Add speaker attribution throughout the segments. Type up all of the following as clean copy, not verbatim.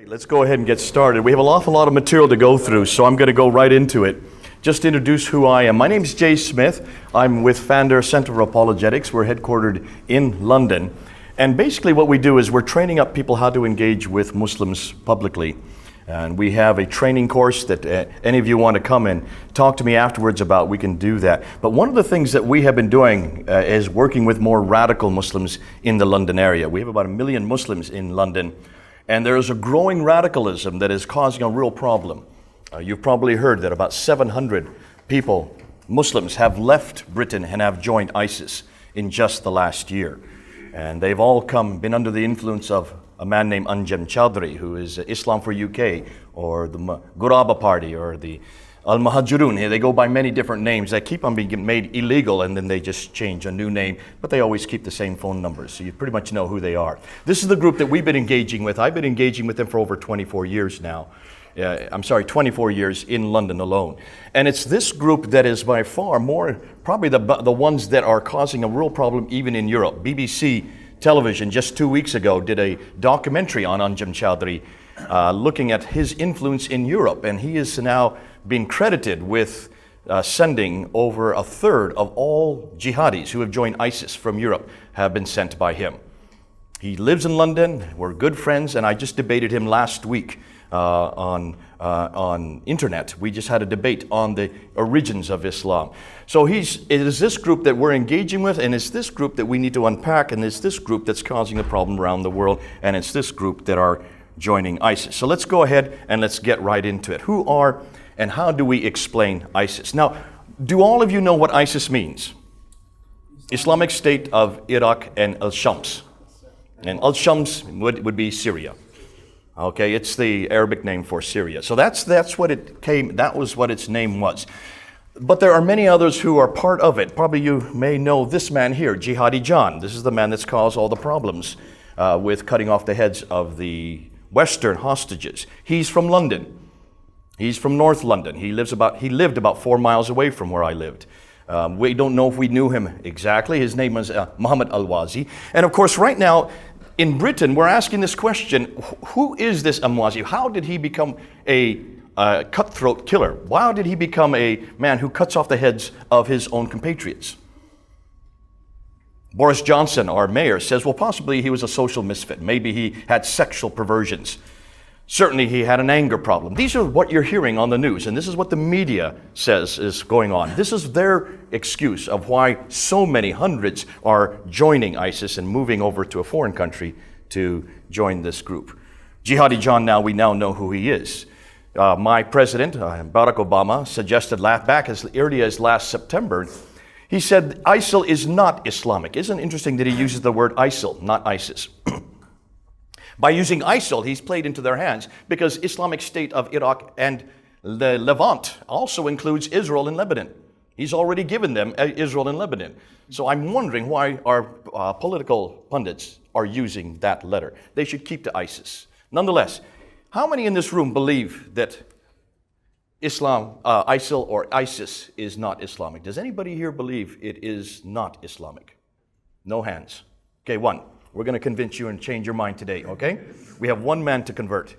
Speaker 1: Let's go ahead and get started. We have an awful lot of material to go through, so I'm going to go right into it. Just to introduce who I am. My name is Jay Smith. I'm with Fander Center for Apologetics. We're headquartered in London. And basically what we do is we're training up people how to engage with Muslims publicly. And we have a training course that any of you want to come and talk to me afterwards about, we can do that. But one of the things that we have been doing is working with more radical Muslims in the London area. We have about 1 million Muslims in London. And there is a growing radicalism that is causing a real problem. You've probably heard that about 700 people, Muslims, have left Britain and have joined ISIS in just the last year. And they've all been under the influence of a man named Untitled Chapter, who is Islam for UK, or the Ghuraba Party, or the Al-Muhajirun. They go by many different names. They keep on being made illegal, and then they just change a new name, but they always keep the same phone numbers, so you pretty much know who they are. This is the group that we've been engaging with. I've been engaging with them for over 24 years now. 24 years in London alone. And it's this group that is by far more, probably the ones that are causing a real problem even in Europe. BBC television just 2 weeks ago did a documentary on Anjem Choudary, looking at his influence in Europe, and he is now being credited with sending over a third of all jihadis who have joined ISIS from Europe have been sent by him. He lives in London, we're good friends, and I just debated him last week on internet. We just had a debate on the origins of Islam. So it is this group that we're engaging with, and it's this group that we need to unpack, and it's this group that's causing the problem around the world, and it's this group that are joining ISIS. So let's go ahead and let's get right into it. Who are and how do we explain ISIS? Now, do all of you know what ISIS means? Islamic State of Iraq and Al-Shams. And Al-Shams would be Syria. Okay, it's the Arabic name for Syria. So that's what that was what its name was. But there are many others who are part of it. Probably you may know this man here, Jihadi John. This is the man that's caused all the problems with cutting off the heads of the Western hostages. He's from London. He's from North London. He lived about 4 miles away from where I lived. We don't know if we knew him exactly. His name was Muhammad Al-Wazi. And of course, right now, in Britain, we're asking this question, who is this Al-Wazi? How did he become a cutthroat killer? How did he become a man who cuts off the heads of his own compatriots? Boris Johnson, our mayor, says, well, possibly he was a social misfit. Maybe he had sexual perversions. Certainly he had an anger problem. These are what you're hearing on the news, and this is what the media says is going on. This is their excuse of why so many hundreds are joining ISIS and moving over to a foreign country to join this group. Jihadi John, we now know who he is. My president, Barack Obama, suggested back as early as last September, he said ISIL is not Islamic. Isn't it interesting that he uses the word ISIL, not ISIS? By using ISIL, he's played into their hands because Islamic State of Iraq and the Levant also includes Israel and Lebanon. He's already given them Israel and Lebanon. So I'm wondering why our political pundits are using that letter. They should keep to ISIS. Nonetheless, how many in this room believe that ISIL or ISIS is not Islamic? Does anybody here believe it is not Islamic? No hands. Okay, one. We're going to convince you and change your mind today, okay? We have one man to convert.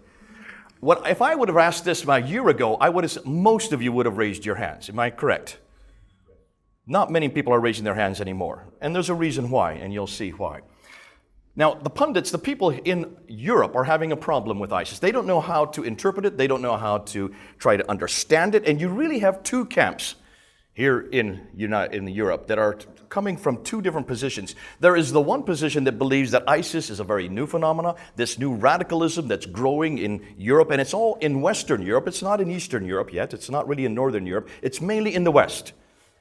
Speaker 1: If I would have asked this about a year ago, most of you would have raised your hands. Am I correct? Not many people are raising their hands anymore. And there's a reason why, and you'll see why. Now, the pundits, the people in Europe are having a problem with ISIS. They don't know how to interpret it. They don't know how to try to understand it. And you really have two camps here in Europe that are coming from two different positions. There is the one position that believes that ISIS is a very new phenomenon, this new radicalism that's growing in Europe, and it's all in Western Europe. It's not in Eastern Europe yet. It's not really in Northern Europe. It's mainly in the West.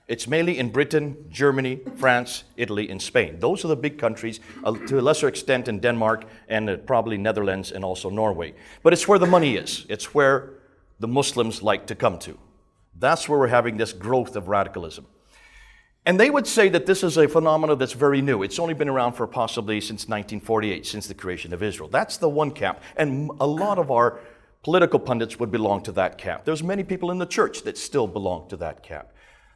Speaker 1: It's mainly in Britain, Germany, France, Italy, and Spain. Those are the big countries, to a lesser extent in Denmark, and probably Netherlands and also Norway. But it's where the money is. It's where the Muslims like to come to. That's where we're having this growth of radicalism. And they would say that this is a phenomenon that's very new. It's only been around for possibly since 1948, since the creation of Israel. That's the one camp. And a lot of our political pundits would belong to that camp. There's many people in the church that still belong to that camp.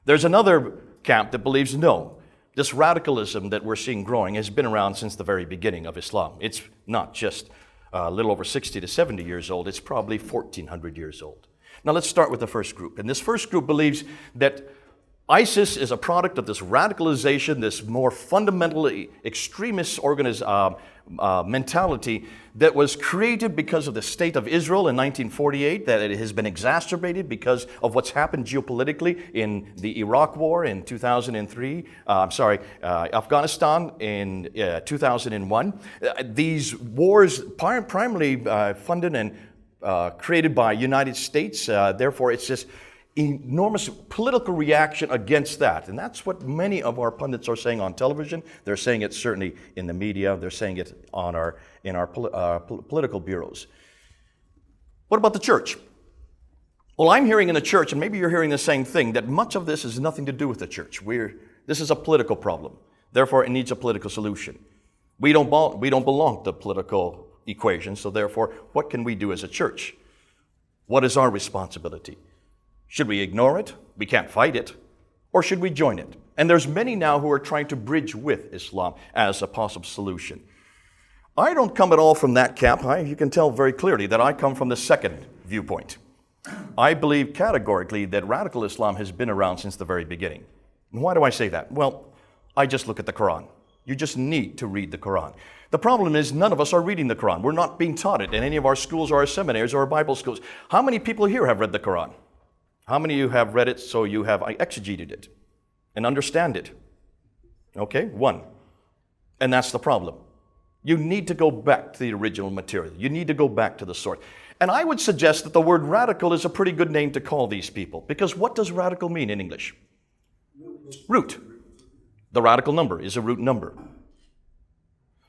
Speaker 1: There's another camp that believes, no, this radicalism that we're seeing growing has been around since the very beginning of Islam. It's not just a little over 60 to 70 years old. It's probably 1,400 years old. Now let's start with the first group. And this first group believes that ISIS is a product of this radicalization, this more fundamentally extremist mentality that was created because of the state of Israel in 1948, that it has been exacerbated because of what's happened geopolitically in the Iraq War in 2003, Afghanistan in 2001. These wars primarily funded and created by United States, therefore it's just enormous political reaction against that. And that's what many of our pundits are saying on television. They're saying it certainly in the media. They're saying it in our political bureaus. What about the church? Well, I'm hearing in the church, and maybe you're hearing the same thing, that much of this has nothing to do with the church. This is a political problem. Therefore, it needs a political solution. We don't belong to the political equation, so therefore, what can we do as a church? What is our responsibility? Should we ignore it? We can't fight it. Or should we join it? And there's many now who are trying to bridge with Islam as a possible solution. I don't come at all from that camp. You can tell very clearly that I come from the second viewpoint. I believe categorically that radical Islam has been around since the very beginning. And why do I say that? Well, I just look at the Quran. You just need to read the Quran. The problem is none of us are reading the Quran. We're not being taught it in any of our schools or our seminaries or our Bible schools. How many people here have read the Quran? How many of you have read it so you have exegeted it and understand it? Okay, one. And that's the problem. You need to go back to the original material. You need to go back to the source. And I would suggest that the word radical is a pretty good name to call these people, because what does radical mean in English? Root. The radical number is a root number.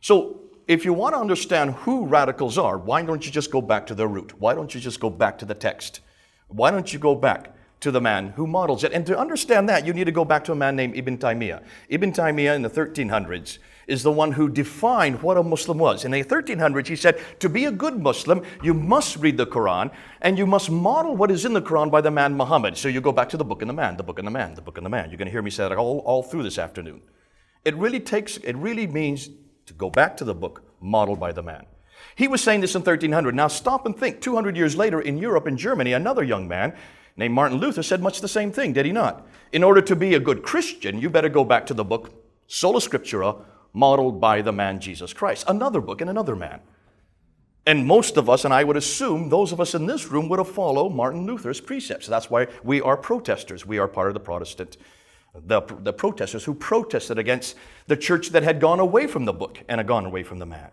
Speaker 1: So if you want to understand who radicals are, why don't you just go back to their root? Why don't you just go back to the text? Why don't you go back to the man who models it? And to understand that, you need to go back to a man named Ibn Taymiyyah. Ibn Taymiyyah in the 1300s is the one who defined what a Muslim was. In the 1300s, he said, to be a good Muslim, you must read the Quran, and you must model what is in the Quran by the man Muhammad. So you go back to the book and the man, the book and the man, the book and the man. You're going to hear me say that all through this afternoon. It really means to go back to the book modeled by the man. He was saying this in 1300. Now stop and think. 200 years later in Europe and Germany, another young man named Martin Luther said much the same thing, did he not? In order to be a good Christian, you better go back to the book Sola Scriptura, modeled by the man Jesus Christ. Another book and another man. And most of us, and I would assume those of us in this room, would have followed Martin Luther's precepts. That's why we are protesters. We are part of the Protestant, the protesters who protested against the church that had gone away from the book and had gone away from the man.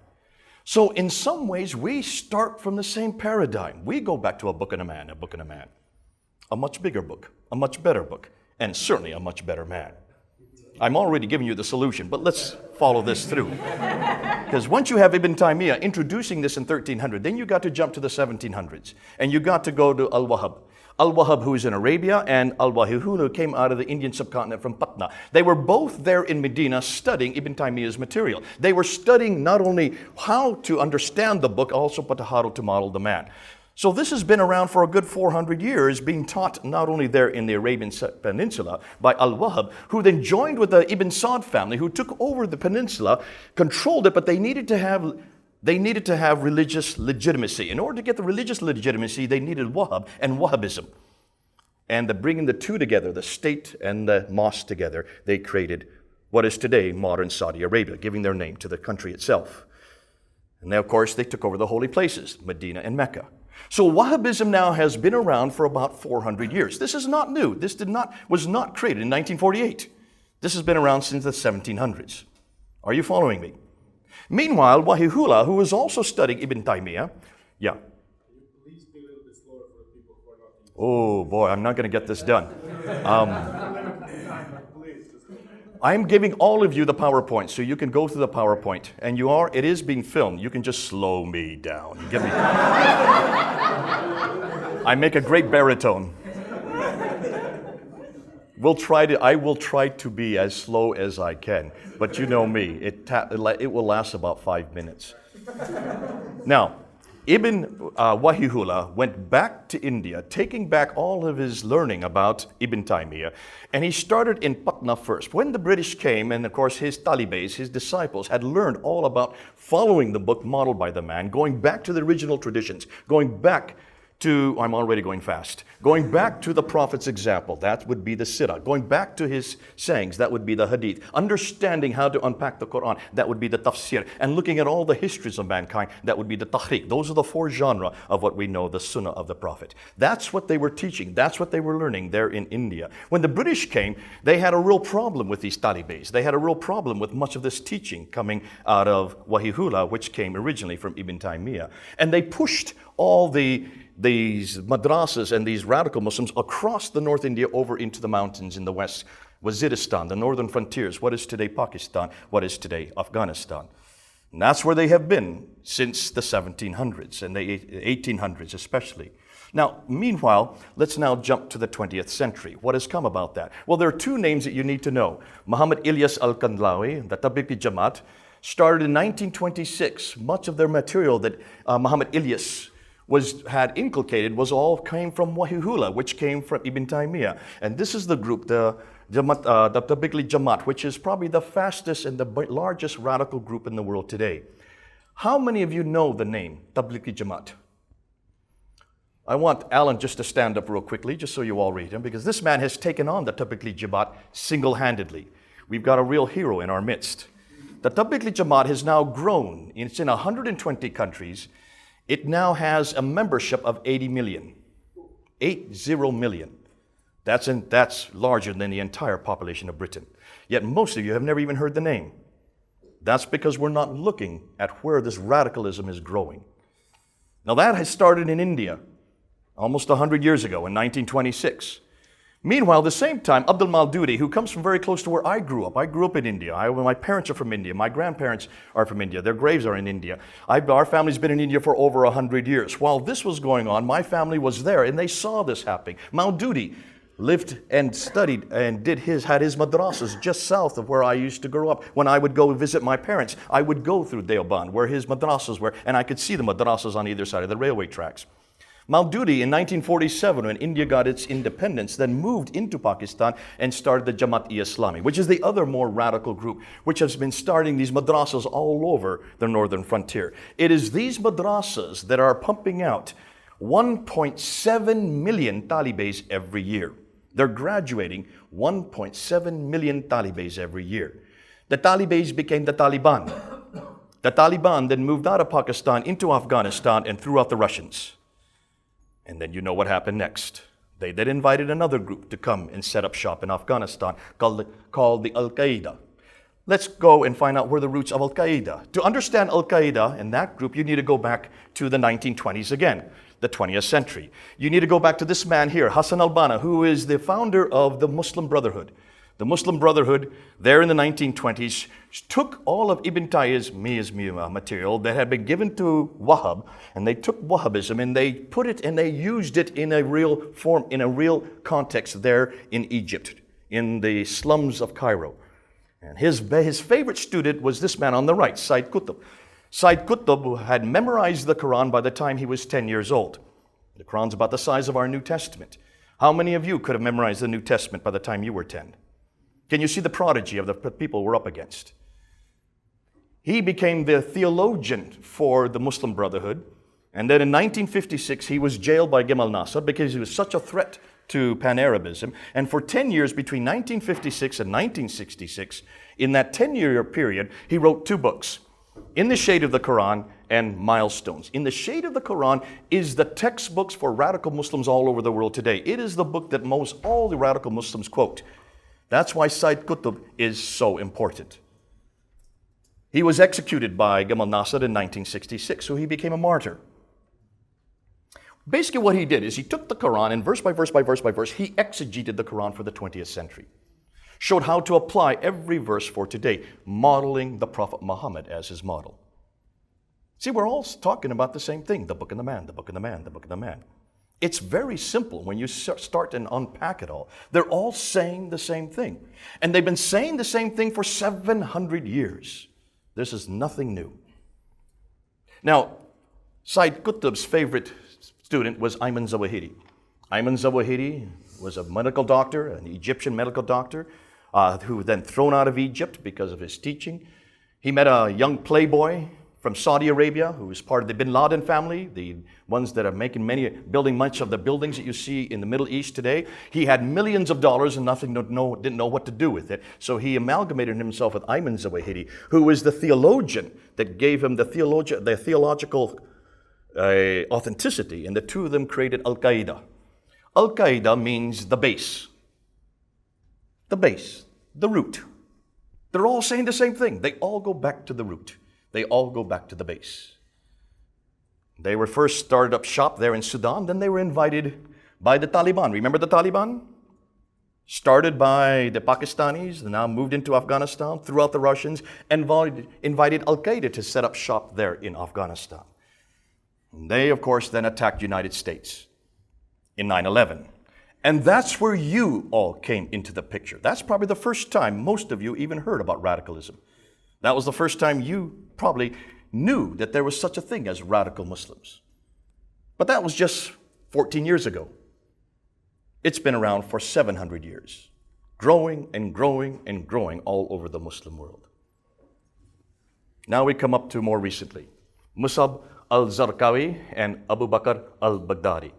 Speaker 1: So in some ways, we start from the same paradigm. We go back to a book and a man, a book and a man. A much bigger book, a much better book, and certainly a much better man. I'm already giving you the solution, but let's follow this through. Because once you have Ibn Taymiyyah introducing this in 1300, then you got to jump to the 1700s, and you got to go to Al-Wahhab. Al-Wahhab, who is in Arabia, and Al-Wahhab, who came out of the Indian subcontinent from Patna. They were both there in Medina studying Ibn Taymiyyah's material. They were studying not only how to understand the book, also but how to model the man. So this has been around for a good 400 years, being taught not only there in the Arabian Peninsula by Al-Wahhab, who then joined with the Ibn Saud family, who took over the peninsula, controlled it, but they needed to have religious legitimacy. In order to get the religious legitimacy, they needed Wahhab and Wahhabism. And bringing the two together, the state and the mosque together, they created what is today modern Saudi Arabia, giving their name to the country itself. And then, of course, they took over the holy places, Medina and Mecca. So Wahhabism now has been around for about 400 years. This is not new. This was not created in 1948. This has been around since the 1700s. Are you following me? Meanwhile, Wahihullah, who was also studying Ibn Taymiyyah, yeah.
Speaker 2: Can you please be a little bit slower for the people who are not used to
Speaker 1: Oh boy, I'm not going to get this done. I'm giving all of you the PowerPoint, so you can go through the PowerPoint. And it is being filmed. You can just slow me down. I make a great baritone. I will try to be as slow as I can. But you know me, it will last about 5 minutes. Now, Ibn Wahihullah went back to India, taking back all of his learning about Ibn Taymiyyah, and he started in Patna first. When the British came, and of course his talibes, his disciples, had learned all about following the book modeled by the man, going back to the original traditions, going back to, I'm already going fast, going back to the Prophet's example, that would be the Sirah, going back to his sayings, that would be the Hadith, understanding how to unpack the Quran, that would be the Tafsir, and looking at all the histories of mankind, that would be the Tahriq. Those are the four genres of what we know, the Sunnah of the Prophet. That's what they were teaching, that's what they were learning there in India. When the British came, they had a real problem with these talibes. They had a real problem with much of this teaching coming out of Wahihullah, which came originally from Ibn Taymiyyah. And they pushed all these madrasas and these radical Muslims across the North India over into the mountains in the west, Waziristan, the northern frontiers, what is today Pakistan, what is today Afghanistan. And that's where they have been since the 1700s and the 1800s especially. Now, meanwhile, let's now jump to the 20th century. What has come about that? Well, there are two names that you need to know. Muhammad Ilyas al-Kandhlawi, the Tablighi Jamaat, started in 1926. Much of their material that Muhammad Ilyas had inculcated came from Wahihullah, which came from Ibn Taymiyyah. And this is the group, the Tablighi Jamaat, which is probably the fastest and the largest radical group in the world today. How many of you know the name Tablighi Jamaat? I want Alan just to stand up real quickly, just so you all read him, because this man has taken on the Tablighi Jamaat single-handedly. We've got a real hero in our midst. The Tablighi Jamaat has now grown. It's in 120 countries. It now has a membership of 80 million. 80 million. That's larger than the entire population of Britain. Yet most of you have never even heard the name. That's because we're not looking at where this radicalism is growing. Now that has started in India almost 100 years ago in 1926. Meanwhile, at the same time, Abdul Maududi, who comes from very close to where I grew up in India. My parents are from India. My grandparents are from India. Their graves are in India. Our family's been in India for over 100 years. While this was going on, my family was there, and they saw this happening. Maududi lived and studied and had his madrasas just south of where I used to grow up. When I would go visit my parents, I would go through Deoband, where his madrasas were, and I could see the madrasas on either side of the railway tracks. Maududi in 1947, when India got its independence, then moved into Pakistan and started the Jamaat-e-Islami, which is the other more radical group, which has been starting these madrasas all over the northern frontier. It is these madrasas that are pumping out 1.7 million talibes every year. They're graduating 1.7 million talibes every year. The talibes became the Taliban. The Taliban then moved out of Pakistan into Afghanistan and threw out the Russians. And then you know what happened next. They then invited another group to come and set up shop in Afghanistan called the Al-Qaeda. Let's go and find out where the roots of Al-Qaeda. To understand Al-Qaeda and that group, you need to go back to the 1920s again, the 20th century. You need to go back to this man here, Hassan al-Banna, who is the founder of the Muslim Brotherhood. The Muslim Brotherhood, there in the 1920s, took all of Ibn Taymiyyah's material that had been given to Wahhab, and they took Wahhabism and they put it and they used it in a real form, in a real context there in Egypt, in the slums of Cairo. And his favorite student was this man on the right, Sayyid Qutb. Sayyid Qutb had memorized the Quran by the time he was 10 years old. The Quran's about the size of our New Testament. How many of you could have memorized the New Testament by the time you were 10? Can you see the prodigy of the people we're up against? He became the theologian for the Muslim Brotherhood. And then in 1956, he was jailed by Gamal Nasser because he was such a threat to Pan-Arabism. And for 10 years, between 1956 and 1966, in that 10-year period, he wrote two books, In the Shade of the Quran and Milestones. In the Shade of the Quran is the textbooks for radical Muslims all over the world today. It is the book that all the radical Muslims quote. That's why Sayyid Qutb is so important. He was executed by Gamal Nasser in 1966, so he became a martyr. Basically what he did is he took the Quran and verse by verse by verse by verse, he exegeted the Quran for the 20th century. Showed how to apply every verse for today, modeling the Prophet Muhammad as his model. See, we're all talking about the same thing, the book and the man, the book and the man, the book and the man. It's very simple when you start and unpack it all. They're all saying the same thing. And they've been saying the same thing for 700 years. This is nothing new. Now, Said Qutb's favorite student was Ayman Zawahiri. Ayman Zawahiri was a medical doctor, an Egyptian medical doctor, who was then thrown out of Egypt because of his teaching. He met a young playboy from Saudi Arabia who was part of the bin Laden family, the ones that are building much of the buildings that you see in the Middle East today. He had millions of dollars and didn't know what to do with it. So he amalgamated himself with Ayman Zawahiri, who was the theologian that gave him the theological authenticity, and the two of them created Al-Qaeda. Al-Qaeda means the base, the root. They're all saying the same thing. They all go back to the root. They all go back to the base. They were first started up shop there in Sudan, then they were invited by the Taliban. Remember the Taliban? Started by the Pakistanis, now moved into Afghanistan, threw out the Russians, and invited Al-Qaeda to set up shop there in Afghanistan. And they, of course, then attacked the United States in 9/11. And that's where you all came into the picture. That's probably the first time most of you even heard about radicalism. That was the first time you probably knew that there was such a thing as radical Muslims. But that was just 14 years ago. It's been around for 700 years, growing and growing and growing all over the Muslim world. Now we come up to more recently, Musab al-Zarqawi and Abu Bakr al-Baghdadi.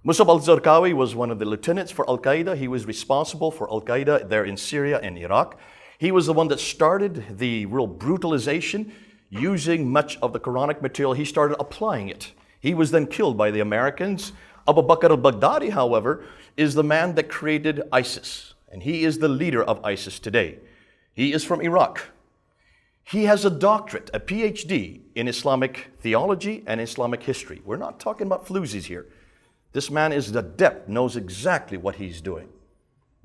Speaker 1: Musab al-Zarqawi was one of the lieutenants for Al-Qaeda. He was responsible for Al-Qaeda there in Syria and Iraq. He was the one that started the real brutalization using much of the Quranic material. He started applying it. He was then killed by the Americans. Abu Bakr al-Baghdadi, however, is the man that created ISIS, and he is the leader of ISIS today. He is from Iraq. He has a doctorate, a PhD in Islamic theology and Islamic history. We're not talking about floozies here. This man is an adept, knows exactly what he's doing.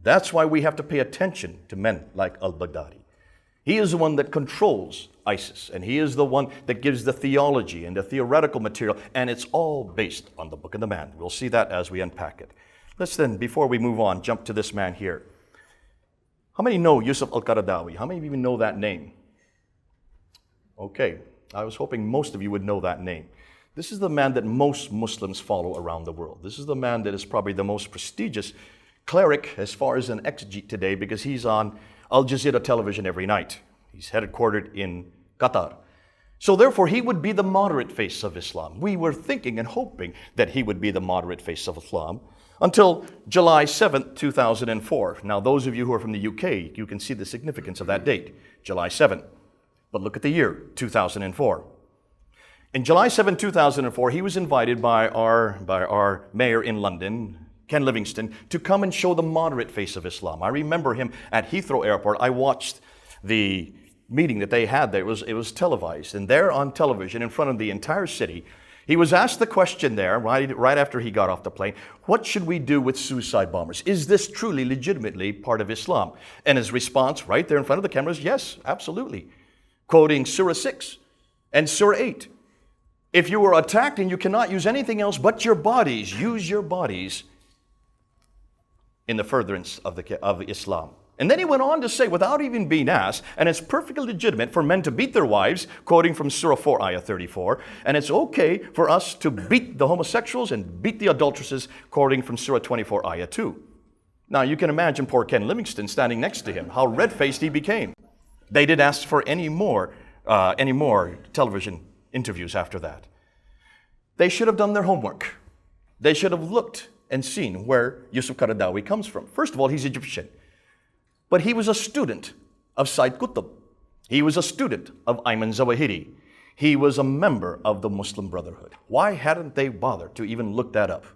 Speaker 1: That's why we have to pay attention to men like al-Baghdadi. He is the one that controls ISIS, and he is the one that gives the theology and the theoretical material, and it's all based on the Book of the Man. We'll see that as we unpack it. Let's then, before we move on, jump to this man here. How many know Yusuf al-Qaradawi? How many of you even know that name? Okay, I was hoping most of you would know that name. This is the man that most Muslims follow around the world. This is the man that is probably the most prestigious cleric as far as an exegete today, because he's on Al Jazeera television every night. He's headquartered in Qatar. So therefore, he would be the moderate face of Islam. We were thinking and hoping that he would be the moderate face of Islam until July 7th, 2004. Now, those of you who are from the UK, you can see the significance of that date, July 7th. But look at the year, 2004. In July 7, 2004, he was invited by our mayor in London, Ken Livingstone, to come and show the moderate face of Islam. I remember him at Heathrow Airport. I watched the meeting that they had there. It was televised. And there on television, in front of the entire city, he was asked the question there, right after he got off the plane, what should we do with suicide bombers? Is this truly legitimately part of Islam? And his response right there in front of the cameras, yes, absolutely. Quoting Surah 6 and Surah 8. If you were attacked and you cannot use anything else but your bodies, use your bodies in the furtherance of Islam. And then he went on to say, without even being asked, and it's perfectly legitimate for men to beat their wives, quoting from Surah 4, Ayah 34, and it's okay for us to beat the homosexuals and beat the adulteresses, quoting from Surah 24, Ayah 2. Now, you can imagine poor Ken Livingstone standing next to him, how red-faced he became. They didn't ask for any more television interviews after that. They should have done their homework. They should have looked and seen where Yusuf Qaradawi comes from. First of all, he's Egyptian. But he was a student of Said Qutb. He was a student of Ayman Zawahiri. He was a member of the Muslim Brotherhood. Why hadn't they bothered to even look that up?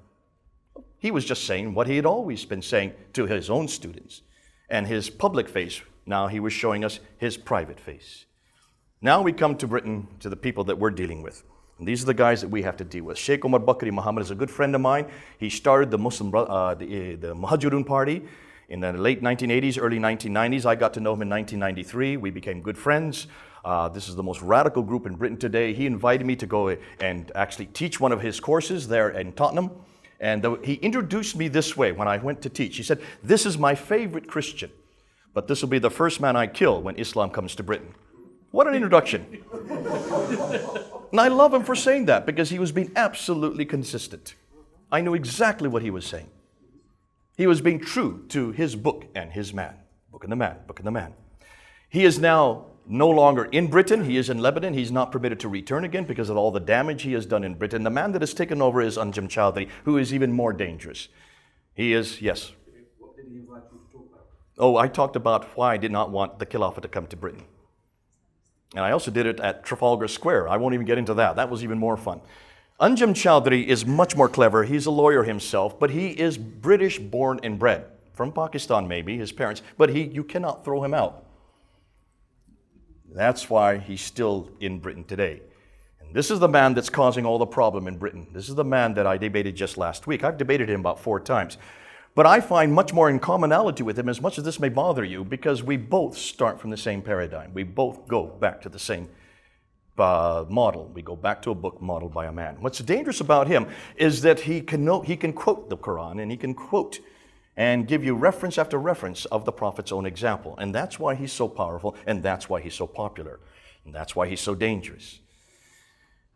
Speaker 1: He was just saying what he had always been saying to his own students. And his public face, now he was showing us his private face. Now we come to Britain, to the people that we're dealing with. And these are the guys that we have to deal with. Sheikh Omar Bakri Muhammad is a good friend of mine. He started the the Muhajirun Party in the late 1980s, early 1990s. I got to know him in 1993. We became good friends. This is the most radical group in Britain today. He invited me to go and actually teach one of his courses there in Tottenham. And he introduced me this way when I went to teach. He said, "This is my favorite Christian, but this will be the first man I kill when Islam comes to Britain." What an introduction. And I love him for saying that because he was being absolutely consistent. I knew exactly what he was saying. He was being true to his book and his man. Book and the man, book and the man. He is now no longer in Britain. He is in Lebanon. He's not permitted to return again because of all the damage he has done in Britain. The man that has taken over is Untitled Chapter, who is even more dangerous. He is, yes.
Speaker 2: What did he invite you to talk about?
Speaker 1: Oh, I talked about why I did not want the Khilafah to come to Britain. And I also did it at Trafalgar Square. I won't even get into that. That was even more fun. Anjem Chowdhury is much more clever. He's a lawyer himself, but he is British born and bred. From Pakistan, maybe, his parents. But you cannot throw him out. That's why he's still in Britain today. And this is the man that's causing all the problem in Britain. This is the man that I debated just last week. I've debated him about 4 times. But I find much more in commonality with him, as much as this may bother you, because we both start from the same paradigm. We both go back to the same model. We go back to a book modeled by a man. What's dangerous about him is that he can quote the Quran, and he can quote and give you reference after reference of the Prophet's own example. And that's why he's so powerful, and that's why he's so popular, and that's why he's so dangerous.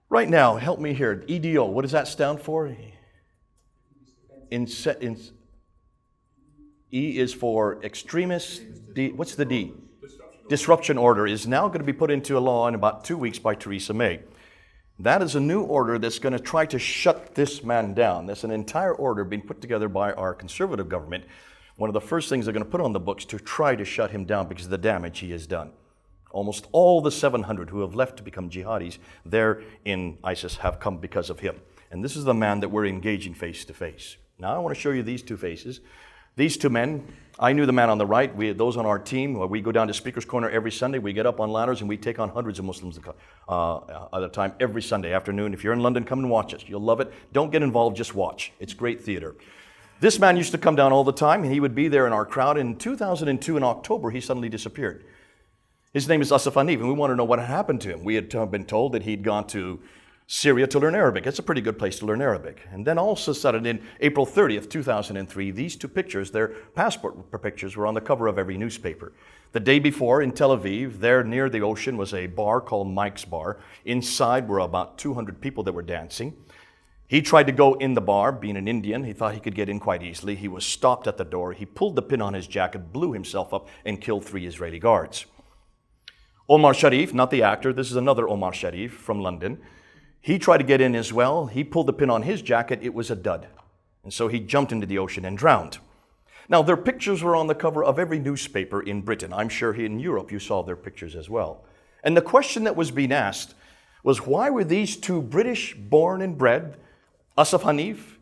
Speaker 1: Right now, help me here. EDO, what does that stand for? E is for extremist. D, what's the D? Disruption order is now going to be put into a law in about 2 weeks by Theresa May. That is a new order that's going to try to shut this man down. There's an entire order being put together by our conservative government. One of the first things they're going to put on the books to try to shut him down because of the damage he has done. Almost all the 700 who have left to become jihadis there in ISIS have come because of him. And this is the man that we're engaging face to face. Now I want to show you these 2 faces. These 2 men, I knew the man on the right. We had those on our team. We go down to Speaker's Corner every Sunday. We get up on ladders and we take on hundreds of Muslims at a time every Sunday afternoon. If you're in London, come and watch us. You'll love it. Don't get involved, just watch. It's great theater. This man used to come down all the time, and he would be there in our crowd. In 2002, in October, he suddenly disappeared. His name is Asif Hanif, and we want to know what had happened to him. We had been told that he'd gone to Syria to learn Arabic. It's a pretty good place to learn Arabic. And then also suddenly, in April 30th, 2003, these 2 pictures, their passport pictures, were on the cover of every newspaper. The day before in Tel Aviv, there near the ocean was a bar called Mike's Bar. Inside were about 200 people that were dancing. He tried to go in the bar, being an Indian. He thought he could get in quite easily. He was stopped at the door. He pulled the pin on his jacket, blew himself up, and killed 3 Israeli guards. Omar Sharif, not the actor, this is another Omar Sharif from London. He tried to get in as well. He pulled the pin on his jacket. It was a dud. And so he jumped into the ocean and drowned. Now, their pictures were on the cover of every newspaper in Britain. I'm sure in Europe you saw their pictures as well. And the question that was being asked was, why were these 2 British born and bred, Asif Hanif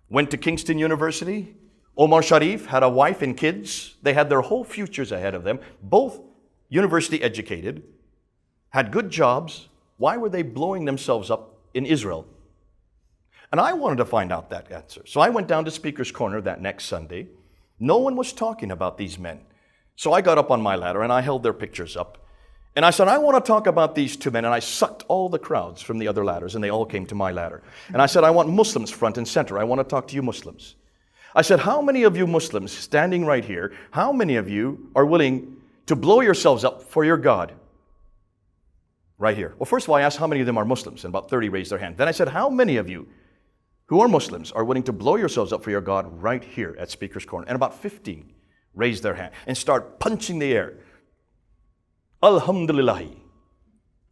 Speaker 1: went to Kingston University, Omar Sharif had a wife and kids. They had their whole futures ahead of them, both university educated, had good jobs. Why were they blowing themselves up in Israel? And I wanted to find out that answer. So I went down to Speaker's Corner that next Sunday. No one was talking about these men. So I got up on my ladder and I held their pictures up. And I said, I want to talk about these 2 men. And I sucked all the crowds from the other ladders and they all came to my ladder. And I said, I want Muslims front and center. I want to talk to you Muslims. I said, how many of you Muslims standing right here, how many of you are willing to blow yourselves up for your God? Right here. Well, first of all, I asked how many of them are Muslims, and about 30 raised their hand. Then I said, how many of you who are Muslims are willing to blow yourselves up for your God right here at Speaker's Corner? And about 15 raised their hand and start punching the air. Alhamdulillahi,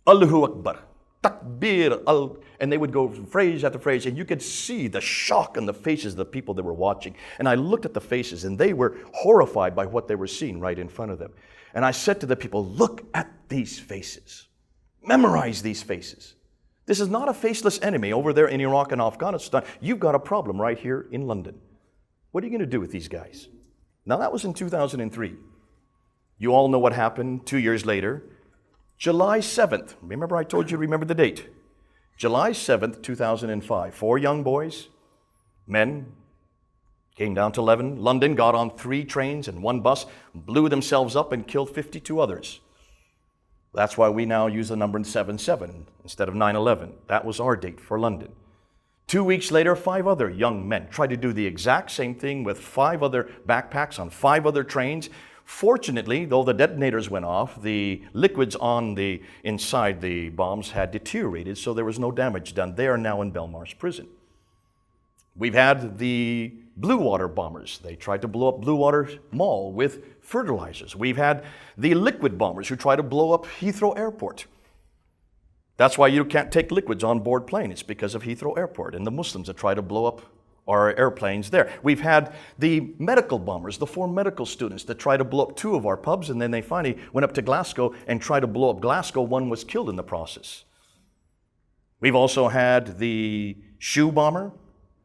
Speaker 1: Allahu Akbar, Takbir, and they would go phrase after phrase, and you could see the shock on the faces of the people that were watching. And I looked at the faces, and they were horrified by what they were seeing right in front of them. And I said to the people, look at these faces. Memorize these faces. This is not a faceless enemy over there in Iraq and Afghanistan. You've got a problem right here in London. What are you going to do with these guys? Now, that was in 2003. You all know what happened 2 years later. July 7th. Remember I told you, remember the date. July 7th, 2005. 4 young boys, men, came down to London, got on 3 trains and 1 bus, blew themselves up and killed 52 others. That's why we now use the number 77 instead of 9/11. That was our date for London. 2 weeks later, 5 other young men tried to do the exact same thing with 5 other backpacks on 5 other trains. Fortunately, though the detonators went off, the liquids inside the bombs had deteriorated, so there was no damage done. They are now in Belmarsh prison. We've had the Blue Water bombers. They tried to blow up Blue Water Mall with fertilizers. We've had the liquid bombers who tried to blow up Heathrow Airport. That's why you can't take liquids on board plane. It's because of Heathrow Airport and the Muslims that try to blow up our airplanes there. We've had the medical bombers, the 4 medical students that tried to blow up 2 of our pubs, and then they finally went up to Glasgow and tried to blow up Glasgow. 1 was killed in the process. We've also had the shoe bomber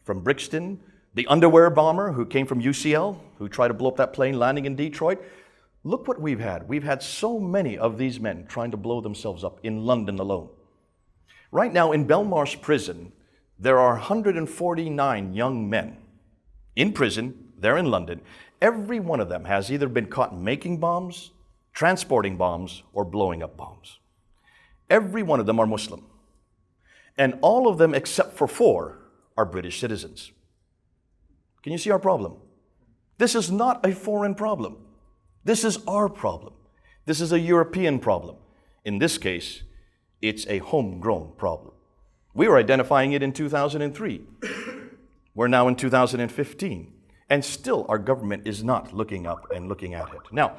Speaker 1: from Brixton, the underwear bomber who came from UCL, who tried to blow up that plane landing in Detroit. Look what we've had. We've had so many of these men trying to blow themselves up in London alone. Right now in Belmarsh prison, there are 149 young men in prison, there in London. Every one of them has either been caught making bombs, transporting bombs, or blowing up bombs. Every one of them are Muslim. And all of them, except for 4, are British citizens. Can you see our problem? This is not a foreign problem. This is our problem. This is a European problem. In this case, it's a homegrown problem. We were identifying it in 2003. We're now in 2015. And still our government is not looking up and looking at it. Now,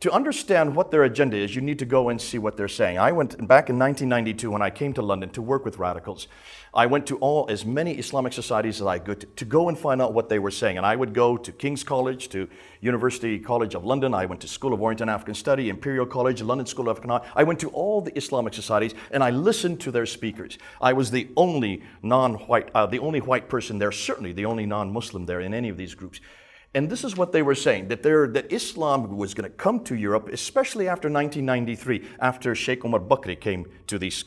Speaker 1: to understand what their agenda is, you need to go and see what they're saying. I went back in 1992 when I came to London to work with radicals. I went to as many Islamic societies as I could to go and find out what they were saying. And I would go to King's College, to University College of London. I went to School of Orient and African Study, Imperial College, London School of Economics. I went to all the Islamic societies and I listened to their speakers. I was the only white person there, certainly the only non-Muslim there in any of these groups. And this is what they were saying, that Islam was going to come to Europe, especially after 1993, after Sheikh Omar Bakri came to these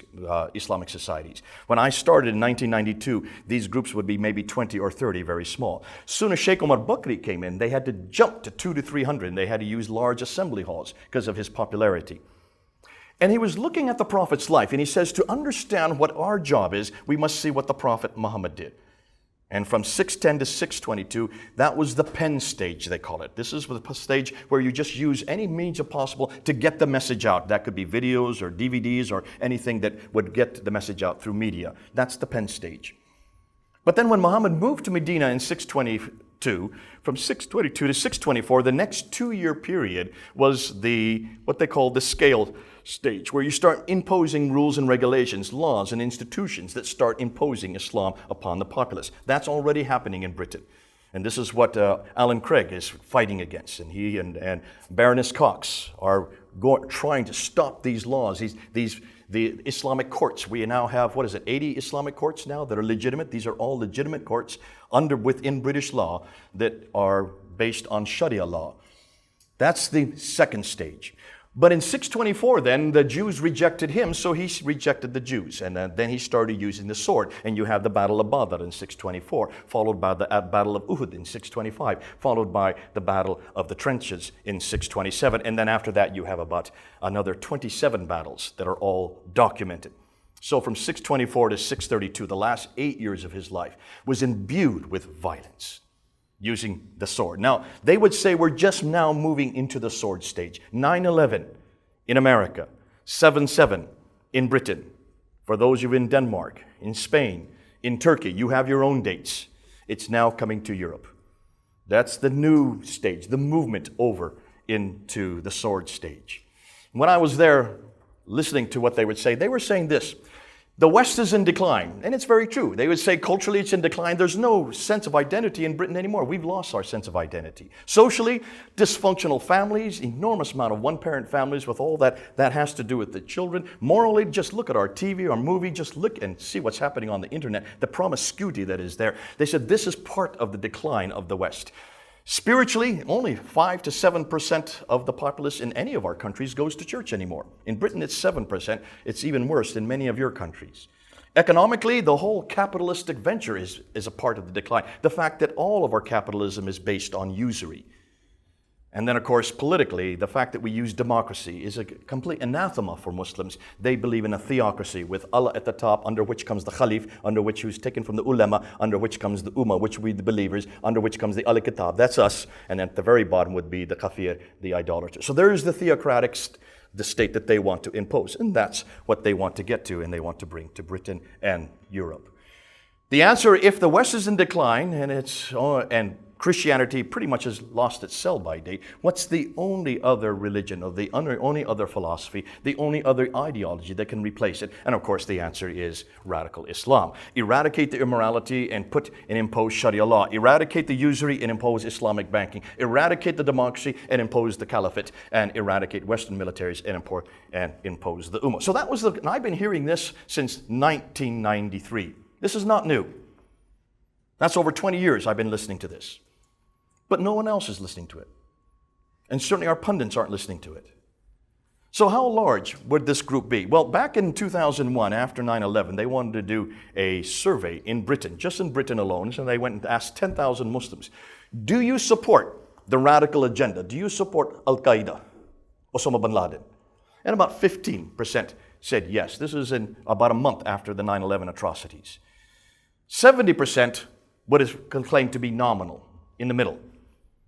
Speaker 1: Islamic societies. When I started in 1992, these groups would be maybe 20 or 30, very small. Soon as Sheikh Omar Bakri came in, they had to jump to 200 to 300, and they had to use large assembly halls because of his popularity. And he was looking at the Prophet's life, and he says, to understand what our job is, we must see what the Prophet Muhammad did. And from 610 to 622, that was the pen stage, they call it. This is the stage where you just use any means possible to get the message out. That could be videos or DVDs or anything that would get the message out through media. That's the pen stage. But then when Muhammad moved to Medina in 622, from 622 to 624, the next 2-year period was what they call the scale stage, where you start imposing rules and regulations, laws and institutions that start imposing Islam upon the populace. That's already happening in Britain. And this is what Alan Craig is fighting against. And he and Baroness Cox are trying to stop these laws, the Islamic courts. We now have, 80 Islamic courts now that are legitimate. These are all legitimate courts within British law that are based on Sharia law. That's the second stage. But in 624 then, the Jews rejected him, so he rejected the Jews. And then he started using the sword. And you have the Battle of Badr in 624, followed by the Battle of Uhud in 625, followed by the Battle of the Trenches in 627. And then after that, you have about another 27 battles that are all documented. So from 624 to 632, the last 8 years of his life was imbued with violence, using the sword. Now, they would say we're just now moving into the sword stage. 9/11 in America, 7/7 in Britain. For those of you in Denmark, in Spain, in Turkey, you have your own dates. It's now coming to Europe. That's the new stage, the movement over into the sword stage. When I was there listening to what they would say, they were saying this: the West is in decline, and it's very true. They would say culturally it's in decline. There's no sense of identity in Britain anymore. We've lost our sense of identity. Socially, dysfunctional families, enormous amount of one-parent families with all that has to do with the children. Morally, just look at our TV or movie, just look and see what's happening on the internet, the promiscuity that is there. They said this is part of the decline of the West. Spiritually, only 5 to 7% of the populace in any of our countries goes to church anymore. In Britain, it's 7%. It's even worse in many of your countries. Economically, the whole capitalistic venture is a part of the decline. The fact that all of our capitalism is based on usury. And then, of course, politically, the fact that we use democracy is a complete anathema for Muslims. They believe in a theocracy with Allah at the top, under which comes the Khalif, under which who's taken from the ulama, under which comes the Ummah, which we the believers, under which comes the Al-Kitab. That's us. And at the very bottom would be the Kafir, the idolater. So there is the theocratic the state that they want to impose. And that's what they want to get to, and they want to bring to Britain and Europe. The answer, if the West is in decline and Christianity pretty much has lost its sell-by date, what's the only other religion or the only other philosophy, the only other ideology that can replace it? And of course the answer is radical Islam. Eradicate the immorality and impose Sharia law. Eradicate the usury and impose Islamic banking. Eradicate the democracy and impose the caliphate. And eradicate Western militaries and impose the Ummah. So that was and I've been hearing this since 1993. This is not new. That's over 20 years I've been listening to this. But no one else is listening to it. And certainly our pundits aren't listening to it. So how large would this group be? Well, back in 2001, after 9/11, they wanted to do a survey in Britain, just in Britain alone. So they went and asked 10,000 Muslims, do you support the radical agenda? Do you support Al-Qaeda, Osama bin Laden? And about 15% said yes. This is in about a month after the 9/11 atrocities. 70% what is claimed to be nominal, in the middle.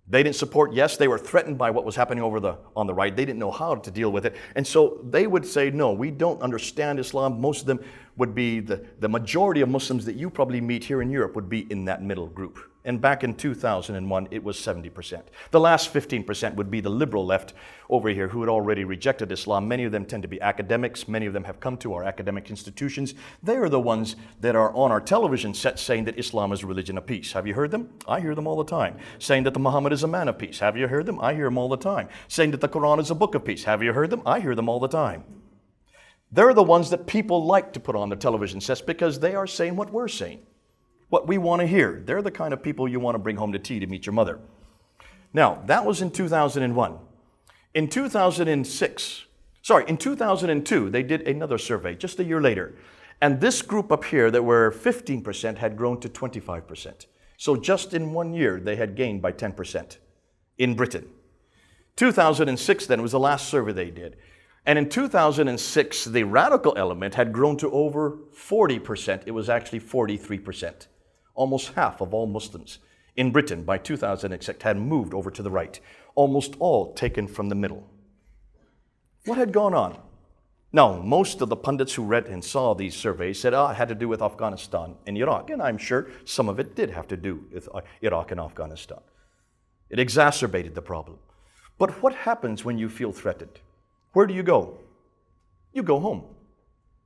Speaker 1: They didn't support, yes, they were threatened by what was happening on the right. They didn't know how to deal with it. And so they would say, no, we don't understand Islam. Most of them would be, the majority of Muslims that you probably meet here in Europe would be in that middle group. And back in 2001, it was 70%. The last 15% would be the liberal left over here who had already rejected Islam. Many of them tend to be academics. Many of them have come to our academic institutions. They are the ones that are on our television sets saying that Islam is a religion of peace. Have you heard them? I hear them all the time. Saying that Muhammad is a man of peace. Have you heard them? I hear them all the time. Saying that the Quran is a book of peace. Have you heard them? I hear them all the time. They're the ones that people like to put on the television sets because they are saying what we're saying, what we want to hear. They're the kind of people you want to bring home to tea to meet your mother. Now, that was in 2001. In 2002, they did another survey just a year later. And this group up here that were 15% had grown to 25%. So just in 1 year, they had gained by 10% in Britain. 2006 then was the last survey they did. And in 2006, the radical element had grown to over 40%. It was actually 43%. Almost half of all Muslims in Britain by 2006 had moved over to the right. Almost all taken from the middle. What had gone on? Now, most of the pundits who read and saw these surveys said, it had to do with Afghanistan and Iraq. And I'm sure some of it did have to do with Iraq and Afghanistan. It exacerbated the problem. But what happens when you feel threatened? Where do you go? You go home.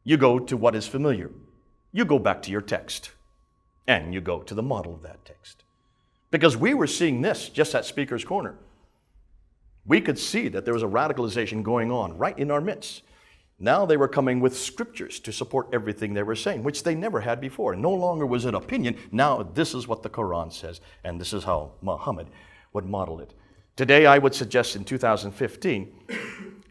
Speaker 1: You go to what is familiar. You go back to your text. And you go to the model of that text. Because we were seeing this just at Speaker's Corner. We could see that there was a radicalization going on right in our midst. Now they were coming with scriptures to support everything they were saying, which they never had before. No longer was it opinion. Now this is what the Quran says, and this is how Muhammad would model it. Today, I would suggest in 2015,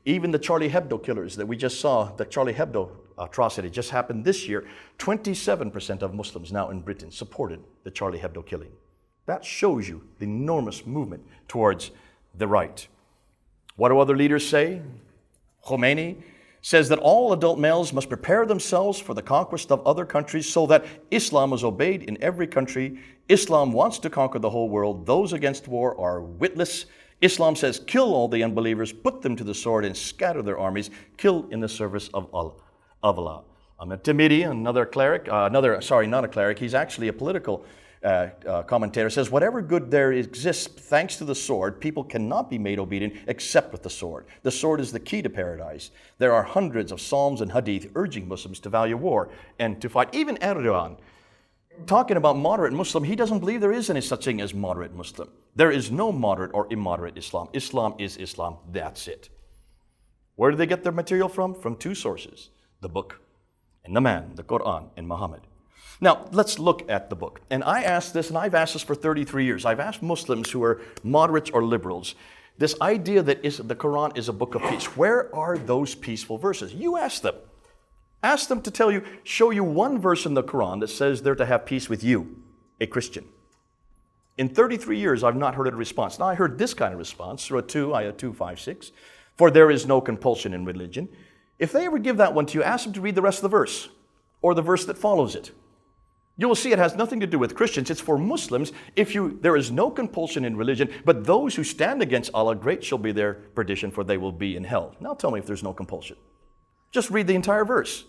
Speaker 1: even the Charlie Hebdo killers that we just saw, the Charlie Hebdo atrocity just happened this year, 27% of Muslims now in Britain supported the Charlie Hebdo killing. That shows you the enormous movement towards the right. What do other leaders say? Khomeini says that all adult males must prepare themselves for the conquest of other countries so that Islam is obeyed in every country. Islam wants to conquer the whole world. Those against war are witless. Islam says, kill all the unbelievers, put them to the sword, and scatter their armies. Kill in the service of Allah. Ahmed Tamidi, another cleric, not a cleric, he's actually a political commentator, says, whatever good there exists thanks to the sword, people cannot be made obedient except with the sword. The sword is the key to paradise. There are hundreds of psalms and hadith urging Muslims to value war and to fight. Even Erdogan, talking about moderate Muslim, he doesn't believe there is any such thing as moderate Muslim. There is no moderate or immoderate Islam. Islam is Islam. That's it. Where do they get their material from? From two sources, the book and the man, the Quran and Muhammad. Now, let's look at the book. And I asked this, and I've asked this for 33 years. I've asked Muslims who are moderates or liberals, this idea that the Quran is a book of peace. Where are those peaceful verses? You ask them. Ask them to tell you, show you one verse in the Quran that says they're to have peace with you, a Christian. In 33 years, I've not heard a response. Now, I heard this kind of response, Surah 2, Ayah 2, 5, 6. For there is no compulsion in religion. If they ever give that one to you, ask them to read the rest of the verse, or the verse that follows it. You will see it has nothing to do with Christians. It's for Muslims. There is no compulsion in religion, but those who stand against Allah, great shall be their perdition, for they will be in hell. Now tell me if there's no compulsion. Just read the entire verse.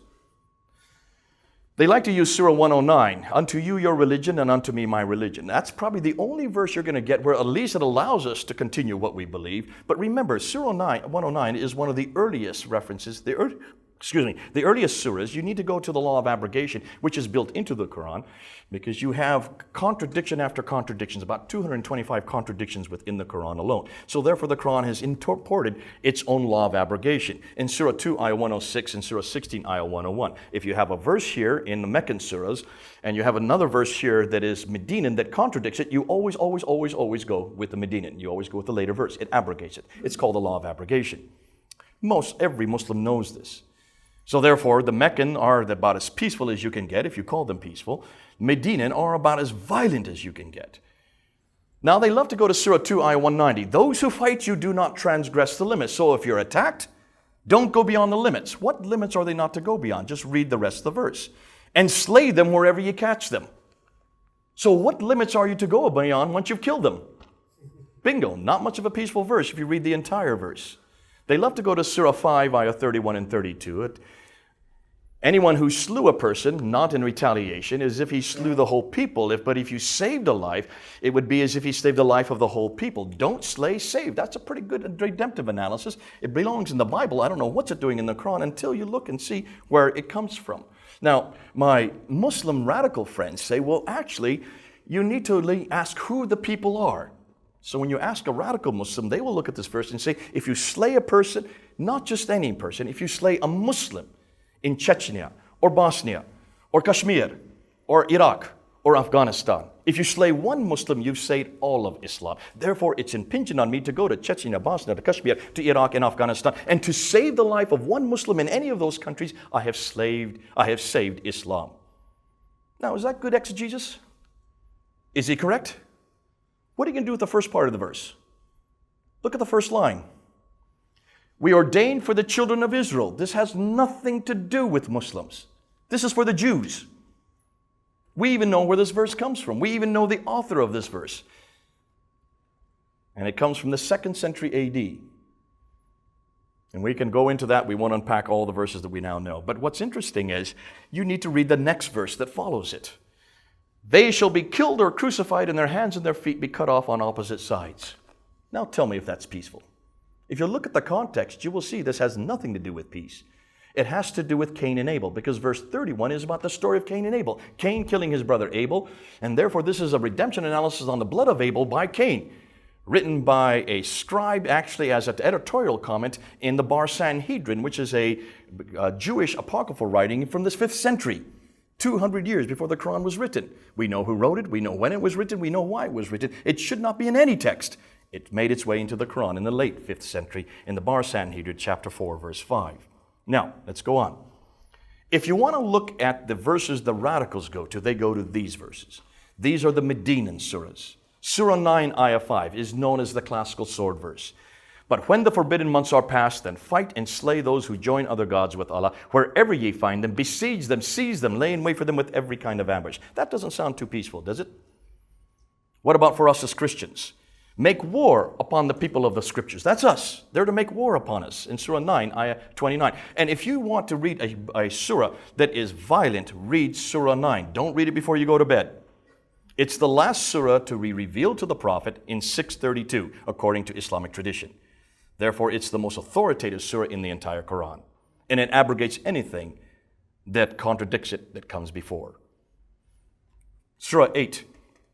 Speaker 1: They like to use Surah 109, unto you your religion and unto me my religion. That's probably the only verse you're going to get where at least it allows us to continue what we believe. But remember, Surah 109 is one of the earliest references, the earliest surahs. You need to go to the law of abrogation, which is built into the Quran, because you have contradiction after contradictions, about 225 contradictions within the Quran alone. So therefore the Quran has imported its own law of abrogation. In Surah 2, Ayah 106, and Surah 16, Ayah 101. If you have a verse here in the Meccan surahs, and you have another verse here that is Medinan that contradicts it, you always go with the Medinan. You always go with the later verse. It abrogates it. It's called the law of abrogation. Every Muslim knows this. So therefore, the Meccan are about as peaceful as you can get, if you call them peaceful. Medinan are about as violent as you can get. Now, they love to go to Surah 2, Ayah 190. Those who fight you do not transgress the limits. So if you're attacked, don't go beyond the limits. What limits are they not to go beyond? Just read the rest of the verse. And slay them wherever you catch them. So what limits are you to go beyond once you've killed them? Bingo, not much of a peaceful verse if you read the entire verse. They love to go to Surah 5, Ayah 31 and 32. Anyone who slew a person, not in retaliation, as if he slew the whole people. But if you saved a life, it would be as if he saved the life of the whole people. Don't slay, save. That's a pretty good redemptive analysis. It belongs in the Bible. I don't know what's it doing in the Quran until you look and see where it comes from. Now, my Muslim radical friends say, well, actually, you need to ask who the people are. So when you ask a radical Muslim, they will look at this verse and say, if you slay a person, not just any person, if you slay a Muslim in Chechnya, or Bosnia, or Kashmir, or Iraq, or Afghanistan, if you slay one Muslim, you've saved all of Islam. Therefore, it's impingent on me to go to Chechnya, Bosnia, to Kashmir, to Iraq, and Afghanistan, and to save the life of one Muslim in any of those countries, I have saved Islam. Now, is that good exegesis? Is he correct? What are you going to do with the first part of the verse? Look at the first line. We ordained for the children of Israel. This has nothing to do with Muslims. This is for the Jews. We even know where this verse comes from. We even know the author of this verse. And it comes from the 2nd century AD. And we can go into that. We won't unpack all the verses that we now know. But what's interesting is you need to read the next verse that follows it. They shall be killed or crucified, and their hands and their feet be cut off on opposite sides. Now tell me if that's peaceful. If you look at the context, you will see this has nothing to do with peace. It has to do with Cain and Abel, because verse 31 is about the story of Cain and Abel. Cain killing his brother Abel, and therefore this is a redemption analysis on the blood of Abel by Cain, written by a scribe, actually as an editorial comment in the Bar Sanhedrin, which is a Jewish apocryphal writing from the 5th century. 200 years before the Quran was written. We know who wrote it, we know when it was written, we know why it was written. It should not be in any text. It made its way into the Quran in the late 5th century in the Bar Sanhedrin, chapter 4, verse 5. Now, let's go on. If you want to look at the verses the radicals go to, they go to these verses. These are the Medinan surahs. Surah 9, Ayah 5 is known as the classical sword verse. But when the forbidden months are past, then fight and slay those who join other gods with Allah. Wherever ye find them, besiege them, seize them, lay in wait for them with every kind of ambush. That doesn't sound too peaceful, does it? What about for us as Christians? Make war upon the people of the scriptures. That's us. They're to make war upon us in Surah 9, Ayah 29. And if you want to read a surah that is violent, read Surah 9. Don't read it before you go to bed. It's the last surah to be revealed to the Prophet in 632, according to Islamic tradition. Therefore, it's the most authoritative surah in the entire Quran. And it abrogates anything that contradicts it that comes before. Surah 8,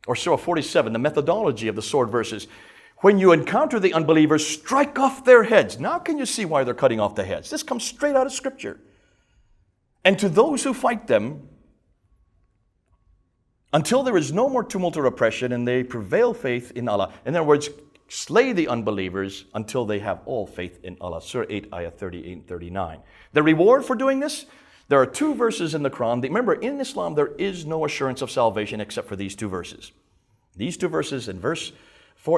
Speaker 1: or Surah 47, the methodology of the sword verses. When you encounter the unbelievers, strike off their heads. Now can you see why they're cutting off the heads? This comes straight out of Scripture. And to those who fight them, until there is no more tumult or oppression and they prevail faith in Allah. In other words, slay the unbelievers until they have all faith in Allah. Surah 8, Ayah 38 and 39. The reward for doing this? There are 2 verses in the Quran. Remember, in Islam, there is no assurance of salvation except for these 2 verses. These two verses in verse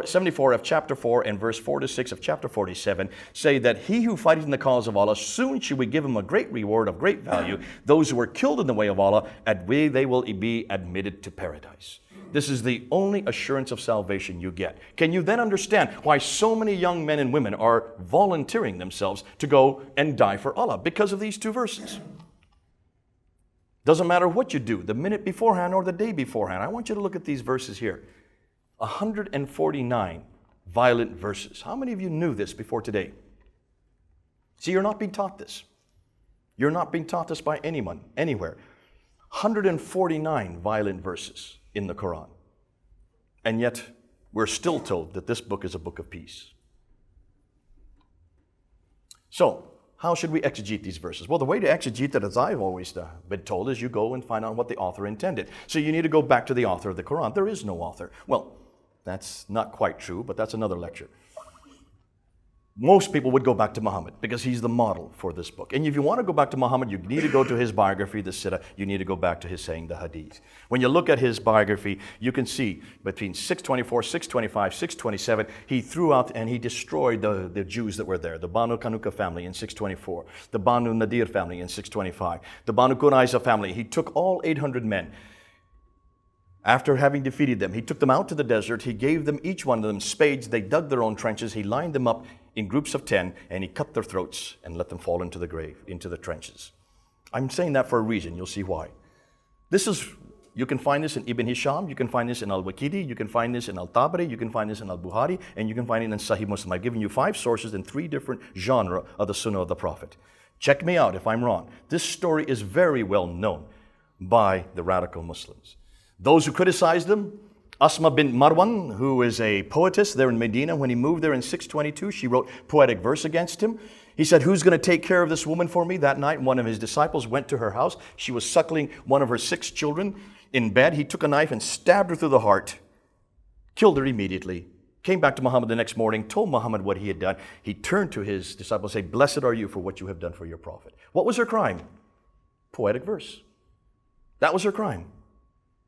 Speaker 1: 74 of chapter 4 and verse 4 to 6 of chapter 47 say that he who fighteth in the cause of Allah, soon shall we give him a great reward of great value. Those who are killed in the way of Allah, they will be admitted to paradise. This is the only assurance of salvation you get. Can you then understand why so many young men and women are volunteering themselves to go and die for Allah? Because of these two verses. Doesn't matter what you do, the minute beforehand or the day beforehand. I want you to look at these verses here. 149 violent verses. How many of you knew this before today? See, you're not being taught this. You're not being taught this by anyone, anywhere. 149 violent verses in the Quran. And yet, we're still told that this book is a book of peace. So, how should we exegete these verses? Well, the way to exegete it, as I've always been told, is you go and find out what the author intended. So you need to go back to the author of the Quran. There is no author. Well, that's not quite true, but that's another lecture. Most people would go back to Muhammad because he's the model for this book. And if you want to go back to Muhammad, you need to go to his biography, the Sirah. You need to go back to his saying, the Hadith. When you look at his biography, you can see between 624, 625, 627, he threw out and he destroyed the Jews that were there. The Banu Kanuka family in 624, the Banu Nadir family in 625, the Banu Qurayza family. He took all 800 men. After having defeated them, he took them out to the desert. He gave them, each one of them, spades. They dug their own trenches. He lined them up in groups of 10, and he cut their throats and let them fall into the grave, into the trenches. I'm saying that for a reason. You'll see why. You can find this in Ibn Hisham, you can find this in Al-Waqidi, you can find this in Al-Tabari, you can find this in Al-Bukhari, and you can find it in Sahih Muslim. I've given you 5 sources in 3 different genres of the Sunnah of the Prophet. Check me out if I'm wrong. This story is very well known by the radical Muslims. Those who criticized him, Asma bint Marwan, who is a poetess there in Medina, when he moved there in 622, she wrote poetic verse against him. He said, who's going to take care of this woman for me? That night, one of his disciples went to her house. She was suckling one of her 6 children in bed. He took a knife and stabbed her through the heart, killed her immediately, came back to Muhammad the next morning, told Muhammad what he had done. He turned to his disciples and said, blessed are you for what you have done for your prophet. What was her crime? Poetic verse. That was her crime.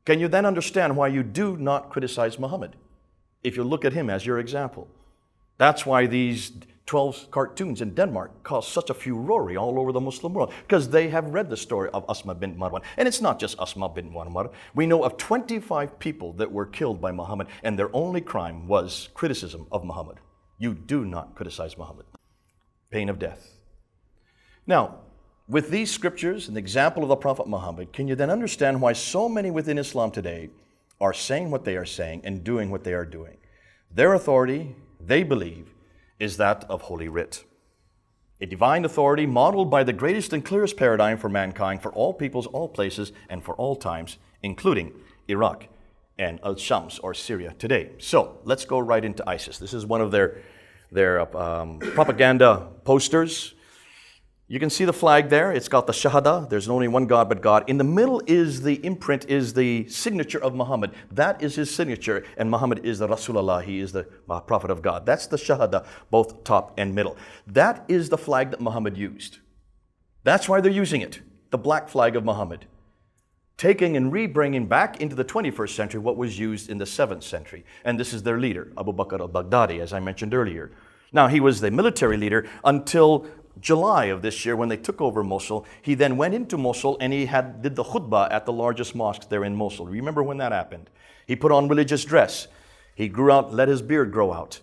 Speaker 1: Can you then understand why you do not criticize Muhammad if you look at him as your example? That's why these 12 cartoons in Denmark cause such a furore all over the Muslim world, because they have read the story of Asma bint Marwan. And it's not just Asma bint Marwan. We know of 25 people that were killed by Muhammad, and their only crime was criticism of Muhammad. You do not criticize Muhammad. Pain of death. Now, with these scriptures and the example of the Prophet Muhammad, can you then understand why so many within Islam today are saying what they are saying and doing what they are doing? Their authority, they believe, is that of Holy Writ. A divine authority modeled by the greatest and clearest paradigm for mankind, for all peoples, all places, and for all times, including Iraq and Al-Shams, or Syria today. So, let's go right into ISIS. This is one of their propaganda posters. You can see the flag there. It's got the Shahada. There's only one God but God. In the middle is the imprint, is the signature of Muhammad. That is his signature. And Muhammad is the Rasulullah. He is the Prophet of God. That's the Shahada, both top and middle. That is the flag that Muhammad used. That's why they're using it. The black flag of Muhammad. Taking and re-bringing back into the 21st century what was used in the 7th century. And this is their leader, Abu Bakr al-Baghdadi, as I mentioned earlier. Now, he was the military leader until July of this year when they took over Mosul. He then went into Mosul and he did the khutbah at the largest mosque there in Mosul. Remember when that happened? He put on religious dress. He grew out, let his beard grow out.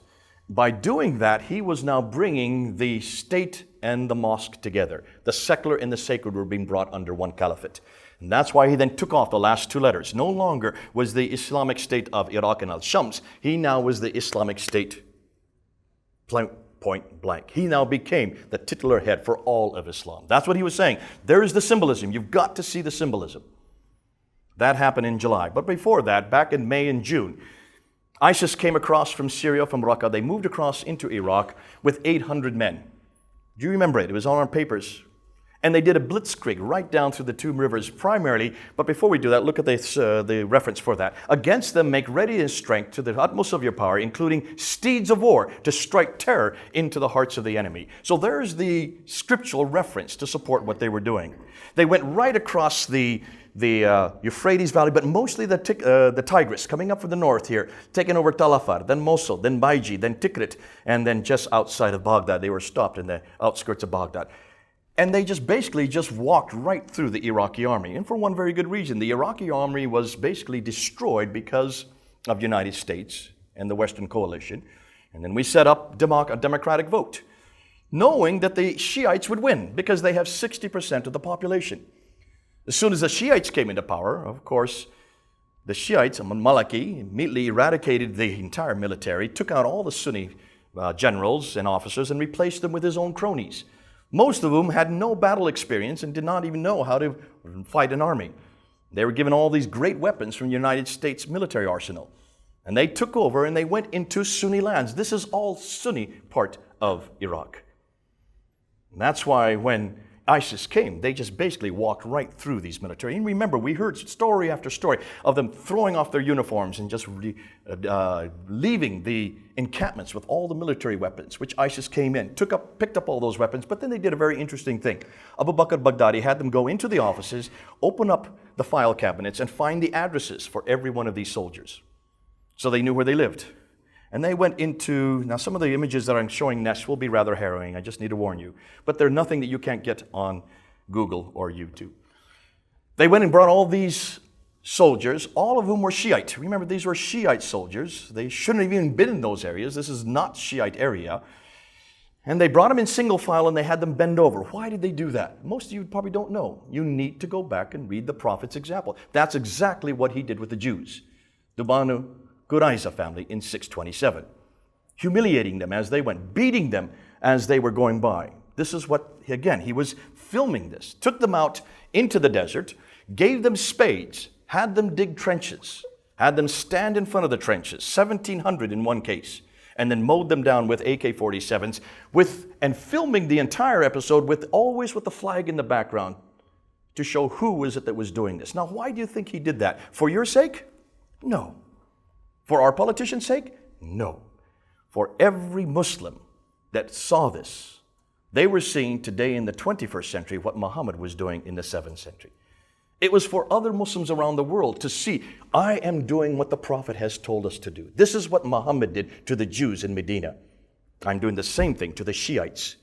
Speaker 1: By doing that, he was now bringing the state and the mosque together. The secular and the sacred were being brought under one caliphate. And that's why he then took off the last 2 letters. No longer was the Islamic State of Iraq and Al-Shams. He now was the Islamic State, point blank. He now became the titular head for all of Islam. That's what he was saying. There is the symbolism. You've got to see the symbolism. That happened in July. But before that, back in May and June, ISIS came across from Syria, from Raqqa. They moved across into Iraq with 800 men. Do you remember it? It was on our papers. And they did a blitzkrieg right down through the 2 rivers primarily. But before we do that, look at the reference for that. Against them, make ready in strength to the utmost of your power, including steeds of war, to strike terror into the hearts of the enemy. So there's the scriptural reference to support what they were doing. They went right across the the Euphrates Valley, but mostly the Tigris, coming up from the north here, taking over Talafar, then Mosul, then Baiji, then Tikrit, and then just outside of Baghdad. They were stopped in the outskirts of Baghdad. And they just basically just walked right through the Iraqi army, and for one very good reason. The Iraqi army was basically destroyed because of the United States and the Western coalition. And then we set up a democratic vote, knowing that the Shiites would win because they have 60% of the population. As soon as the Shiites came into power, of course, the Shiites, Maliki, immediately eradicated the entire military, took out all the Sunni generals and officers and replaced them with his own cronies. Most of whom had no battle experience and did not even know how to fight an army. They were given all these great weapons from the United States military arsenal. And they took over and they went into Sunni lands. This is all Sunni part of Iraq. And that's why when ISIS came, they just basically walked right through these military. And remember, we heard story after story of them throwing off their uniforms and just leaving the encampments with all the military weapons, which ISIS came in, picked up all those weapons, but then they did a very interesting thing. Abu Bakr Baghdadi had them go into the offices, open up the file cabinets, and find the addresses for every one of these soldiers. So they knew where they lived. And they went into, now some of the images that I'm showing next will be rather harrowing, I just need to warn you. But they're nothing that you can't get on Google or YouTube. They went and brought all these soldiers, all of whom were Shiite. Remember, these were Shiite soldiers. They shouldn't have even been in those areas. This is not Shiite area. And they brought them in single file and they had them bend over. Why did they do that? Most of you probably don't know. You need to go back and read the prophet's example. That's exactly what he did with the Jews. The Banu Qurayza family in 627, humiliating them as they went, beating them as they were going by. This is what, again, he was filming this. Took them out into the desert, gave them spades, had them dig trenches, had them stand in front of the trenches, 1,700 in one case, and then mowed them down with AK-47s, and filming the entire episode always with the flag in the background to show who was it that was doing this. Now, why do you think he did that? For your sake? No. For our politicians' sake? No. For every Muslim that saw this, they were seeing today in the 21st century what Muhammad was doing in the 7th century. It was for other Muslims around the world to see, I am doing what the Prophet has told us to do. This is what Muhammad did to the Jews in Medina. I'm doing the same thing to the Shiites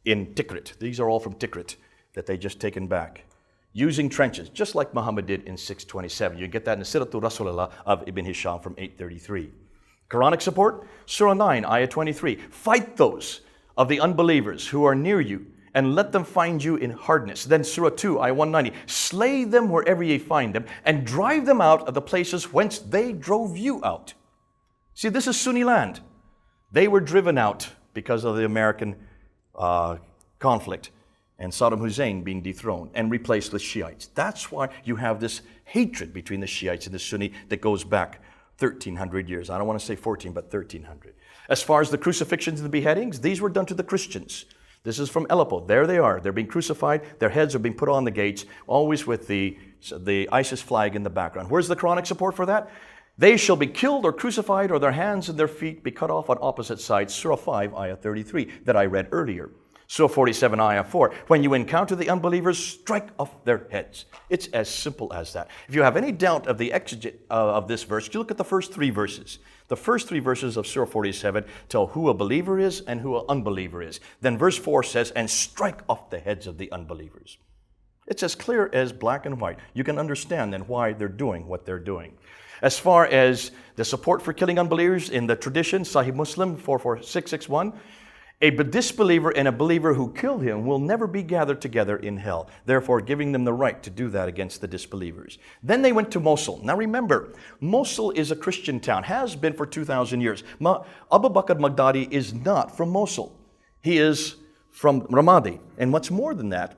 Speaker 1: in Tikrit. These are all from Tikrit that they just taken back. Using trenches, just like Muhammad did in 627. You get that in Siratul Rasulullah of Ibn Hisham from 833. Quranic support, Surah 9, Ayah 23. Fight those of the unbelievers who are near you and let them find you in hardness. Then Surah 2, Ayah 190. Slay them wherever ye find them and drive them out of the places whence they drove you out. See, this is Sunni land. They were driven out because of the American conflict and Saddam Hussein being dethroned and replaced with Shiites. That's why you have this hatred between the Shiites and the Sunni that goes back 1,300 years. I don't want to say 14, but 1,300. As far as the crucifixions and the beheadings, these were done to the Christians. This is from Aleppo. There they are. They're being crucified. Their heads are being put on the gates, always with the ISIS flag in the background. Where's the Quranic support for that? They shall be killed or crucified, or their hands and their feet be cut off on opposite sides. Surah 5, Ayah 33, that I read earlier. Surah 47, Ayah 4. When you encounter the unbelievers, strike off their heads. It's as simple as that. If you have any doubt of the exegete of this verse, you look at the first 3 verses. The first 3 verses of Surah 47 tell who a believer is and who an unbeliever is. Then verse 4 says, and strike off the heads of the unbelievers. It's as clear as black and white. You can understand then why they're doing what they're doing. As far as the support for killing unbelievers in the tradition, Sahih Muslim 44661, a disbeliever and a believer who killed him will never be gathered together in hell, therefore giving them the right to do that against the disbelievers. Then they went to Mosul. Now remember, Mosul is a Christian town, has been for 2,000 years. Abu Bakr Baghdadi is not from Mosul. He is from Ramadi. And what's more than that,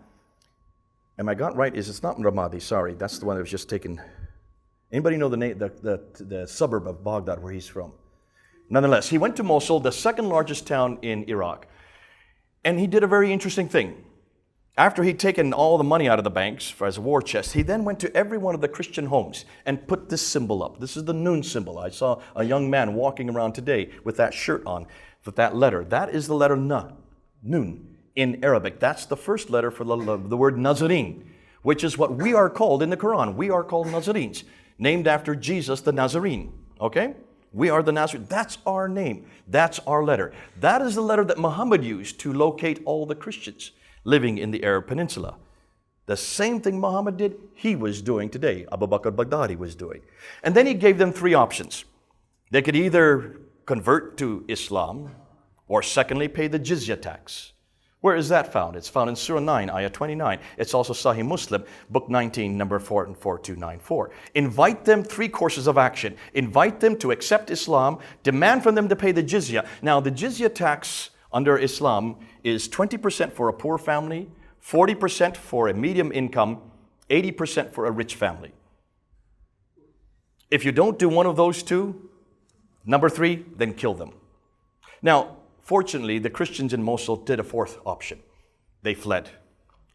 Speaker 1: am I got right, is it's not Ramadi, sorry, that's the one that was just taken. Anybody know the name, the suburb of Baghdad where he's from? Nonetheless, he went to Mosul, the second largest town in Iraq, and he did a very interesting thing. After he'd taken all the money out of the banks as a war chest, he then went to every one of the Christian homes and put this symbol up. This is the Nun symbol. I saw a young man walking around today with that shirt on, with that letter. That is the letter Na, Nun, in Arabic. That's the first letter for the word Nazarene, which is what we are called in the Quran. We are called Nazarenes, named after Jesus the Nazarene. Okay? We are the Nazarene. That's our name. That's our letter. That is the letter that Muhammad used to locate all the Christians living in the Arab Peninsula. The same thing Muhammad did, he was doing today. Abu Bakr Baghdadi was doing. And then he gave them three options. They could either convert to Islam, or secondly, pay the jizya tax. Where is that found? It's found in Surah 9, Ayah 29. It's also Sahih Muslim, Book 19, number 4 and 4294. Invite them, three courses of action. Invite them to accept Islam, demand from them to pay the jizya. Now, the jizya tax under Islam is 20% for a poor family, 40% for a medium income, 80% for a rich family. If you don't do one of those two, number three, then kill them. Now, fortunately, the Christians in Mosul did a fourth option. They fled,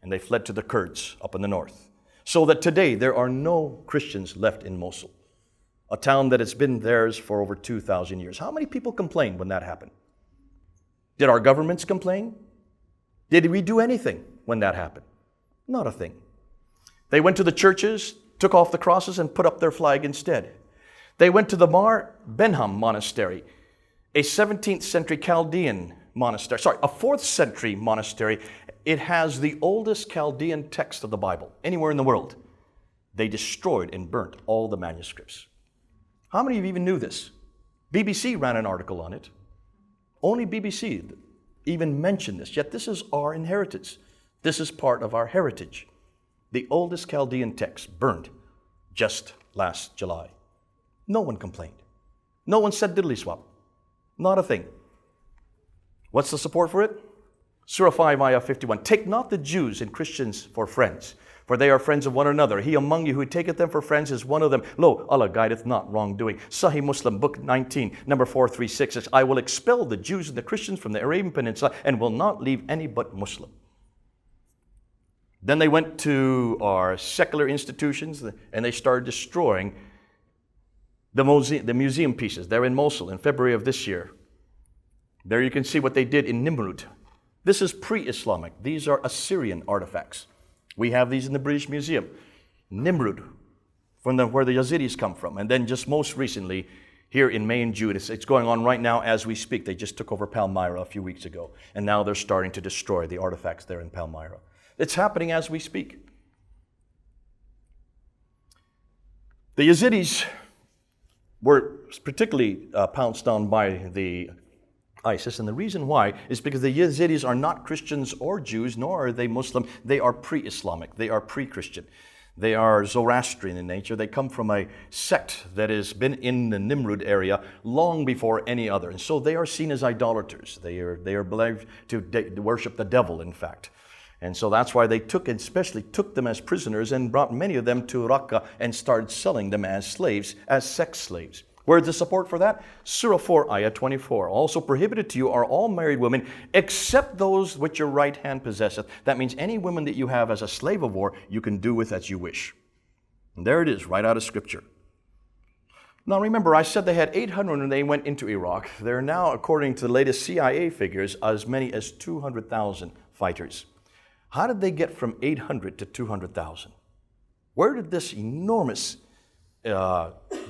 Speaker 1: and they fled to the Kurds up in the north. So that today there are no Christians left in Mosul, a town that has been theirs for over 2,000 years. How many people complained when that happened? Did our governments complain? Did we do anything when that happened? Not a thing. They went to the churches, took off the crosses, and put up their flag instead. They went to the Mar Benham Monastery, a 17th century Chaldean monastery, a 4th century monastery. It has the oldest Chaldean text of the Bible anywhere in the world. They destroyed and burnt all the manuscripts. How many of you even knew this? BBC ran an article on it. Only BBC even mentioned this, yet this is our inheritance. This is part of our heritage. The oldest Chaldean text burned just last July. No one complained. No one said diddly swap. Not a thing. What's the support for it? Surah 5, Ayah 51. Take not the Jews and Christians for friends, for they are friends of one another. He among you who taketh them for friends is one of them. Lo, Allah guideth not wrongdoing. Sahih Muslim, Book 19, number 436 says, I will expel the Jews and the Christians from the Arabian Peninsula and will not leave any but Muslim. Then they went to our secular institutions and they started destroying the museum pieces. They're in Mosul in February of this year. There you can see what they did in Nimrud. This is pre-Islamic. These are Assyrian artifacts. We have these in the British Museum. Nimrud, where the Yazidis come from. And then just most recently, here in May and June, it's going on right now as we speak. They just took over Palmyra a few weeks ago. And now they're starting to destroy the artifacts there in Palmyra. It's happening as we speak. The Yazidis were particularly pounced on by the ISIS, and the reason why is because the Yazidis are not Christians or Jews, nor are they Muslim. They are pre-Islamic. They are pre-Christian. They are Zoroastrian in nature. They come from a sect that has been in the Nimrud area long before any other, and so they are seen as idolaters. They are believed to worship the devil, in fact. And so that's why they especially took them as prisoners and brought many of them to Raqqa and started selling them as slaves, as sex slaves. Where's the support for that? Surah 4, Ayah 24. Also prohibited to you are all married women, except those which your right hand possesseth. That means any woman that you have as a slave of war, you can do with as you wish. And there it is, right out of Scripture. Now remember, I said they had 800 when they went into Iraq. There are now, according to the latest CIA figures, as many as 200,000 fighters. How did they get from 800 to 200,000? Where did this enormous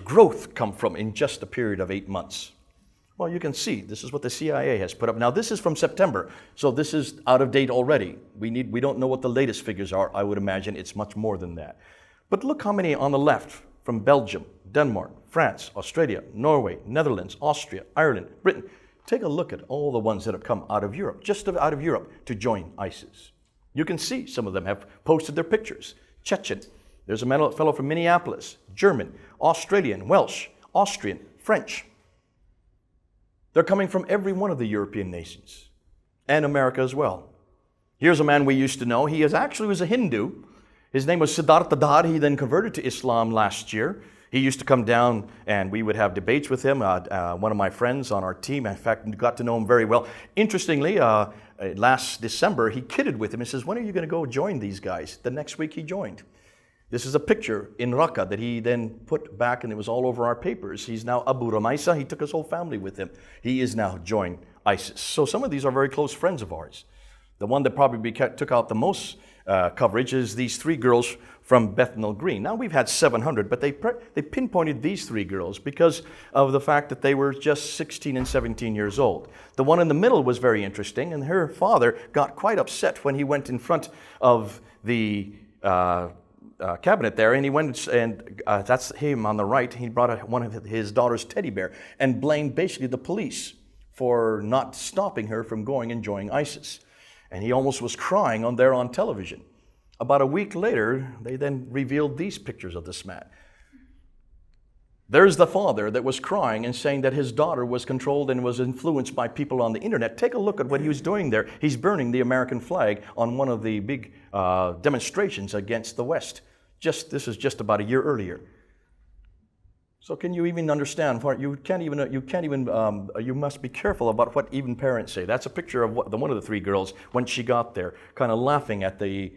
Speaker 1: growth come from in just a period of 8 months? Well, you can see, this is what the CIA has put up. Now, this is from September, so this is out of date already. We don't know what the latest figures are. I would imagine it's much more than that. But look how many on the left from Belgium, Denmark, France, Australia, Norway, Netherlands, Austria, Ireland, Britain. Take a look at all the ones that have come out of Europe, just out of Europe, to join ISIS. You can see some of them have posted their pictures. Chechen, there's a fellow from Minneapolis, German, Australian, Welsh, Austrian, French. They're coming from every one of the European nations and America as well. Here's a man we used to know. He was a Hindu. His name was Siddhartha Dar. He then converted to Islam last year. He used to come down and we would have debates with him. One of my friends on our team, in fact, got to know him very well. Interestingly, last December, he kidded with him. He says, when are you going to go join these guys? The next week he joined. This is a picture in Raqqa that he then put back, and it was all over our papers. He's now Abu Ramaisa. He took his whole family with him. He is now joined ISIS. So some of these are very close friends of ours. The one that probably took out the most coverage is these 3 girls from Bethnal Green. Now, we've had 700, but they pinpointed these 3 girls because of the fact that they were just 16 and 17 years old. The one in the middle was very interesting, and her father got quite upset when he went in front of the cabinet there, and he went and that's him on the right. He brought one of his daughter's teddy bear and blamed basically the police for not stopping her from going and joining ISIS. And he almost was crying on television. About a week later, they then revealed these pictures of this man. There's the father that was crying and saying that his daughter was controlled and was influenced by people on the internet. Take a look at what he was doing there. He's burning the American flag on one of the big demonstrations against the West. This is just about a year earlier. So can you even understand? You must be careful about what even parents say. That's a picture of one of the 3 girls when she got there, kind of laughing at the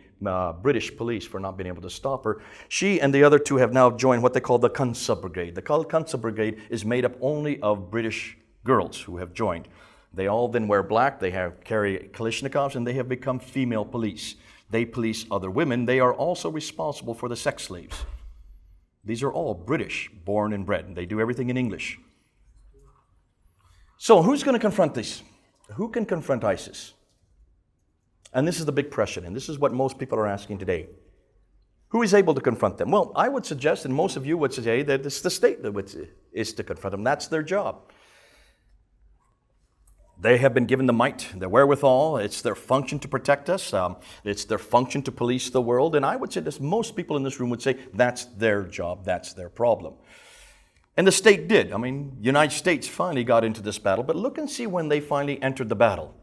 Speaker 1: British police for not being able to stop her. She and the other 2 have now joined what they call the Kunsa Brigade. The Kunsa Brigade is made up only of British girls who have joined. They all then wear black, they carry Kalashnikovs, and they have become female police. They police other women. They are also responsible for the sex slaves. These are all British, born and bred, and they do everything in English. So who's going to confront this? Who can confront ISIS? And this is the big question, and this is what most people are asking today. Who is able to confront them? Well, I would suggest, and most of you would say, that it's the state that is to confront them. That's their job. They have been given the might, the wherewithal. It's their function to protect us. It's their function to police the world. And I would say this, most people in this room would say that's their job, that's their problem. And the state did. I mean, the United States finally got into this battle, but look and see when they finally entered the battle.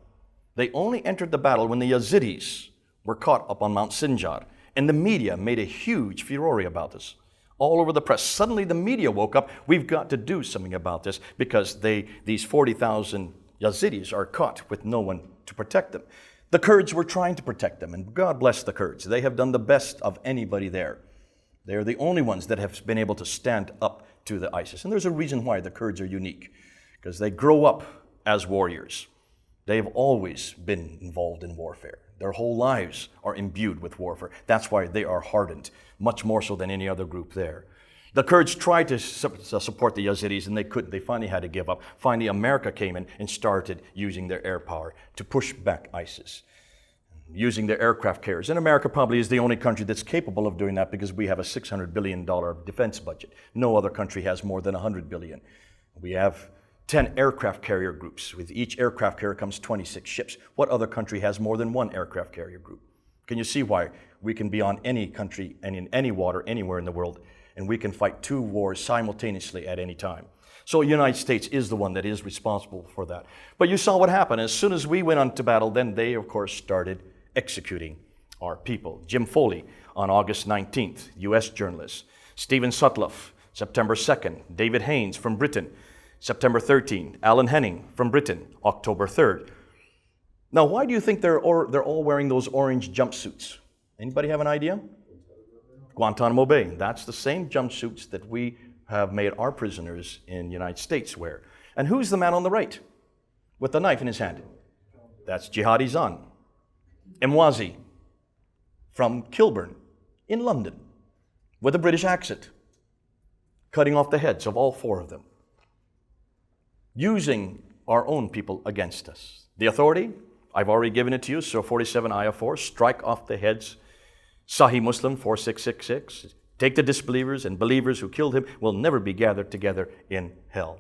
Speaker 1: They only entered the battle when the Yazidis were caught up on Mount Sinjar. And the media made a huge furore about this. All over the press. Suddenly the media woke up. We've got to do something about this because these 40,000 Yazidis are caught with no one to protect them. The Kurds were trying to protect them, and God bless the Kurds. They have done the best of anybody there. They are the only ones that have been able to stand up to the ISIS. And there's a reason why the Kurds are unique, because they grow up as warriors. They have always been involved in warfare. Their whole lives are imbued with warfare. That's why they are hardened, much more so than any other group there. The Kurds tried to support the Yazidis, and they couldn't. They finally had to give up. Finally, America came in and started using their air power to push back ISIS, using their aircraft carriers. And America probably is the only country that's capable of doing that because we have a $600 billion defense budget. No other country has more than $100 billion. We have 10 aircraft carrier groups. With each aircraft carrier comes 26 ships. What other country has more than 1 aircraft carrier group? Can you see why we can be on any country and in any water anywhere in the world, and we can fight 2 wars simultaneously at any time? So the United States is the one that is responsible for that. But you saw what happened. As soon as we went on to battle, then they, of course, started executing our people. Jim Foley on August 19th, U.S. journalist. Stephen Sutcliffe, September 2nd. David Haynes from Britain, September 13th. Alan Henning from Britain, October 3rd. Now, why do you think they're all wearing those orange jumpsuits? Anybody have an idea? Guantanamo Bay. That's the same jumpsuits that we have made our prisoners in the United States wear. And who's the man on the right with the knife in his hand? That's Jihadi John. Mwazi from Kilburn in London with a British accent, cutting off the heads of all 4 of them, using our own people against us. The authority, I've already given it to you, Surah 47 Ayah 4, strike off the heads. Sahih Muslim 4666, take the disbelievers and believers who killed him will never be gathered together in hell.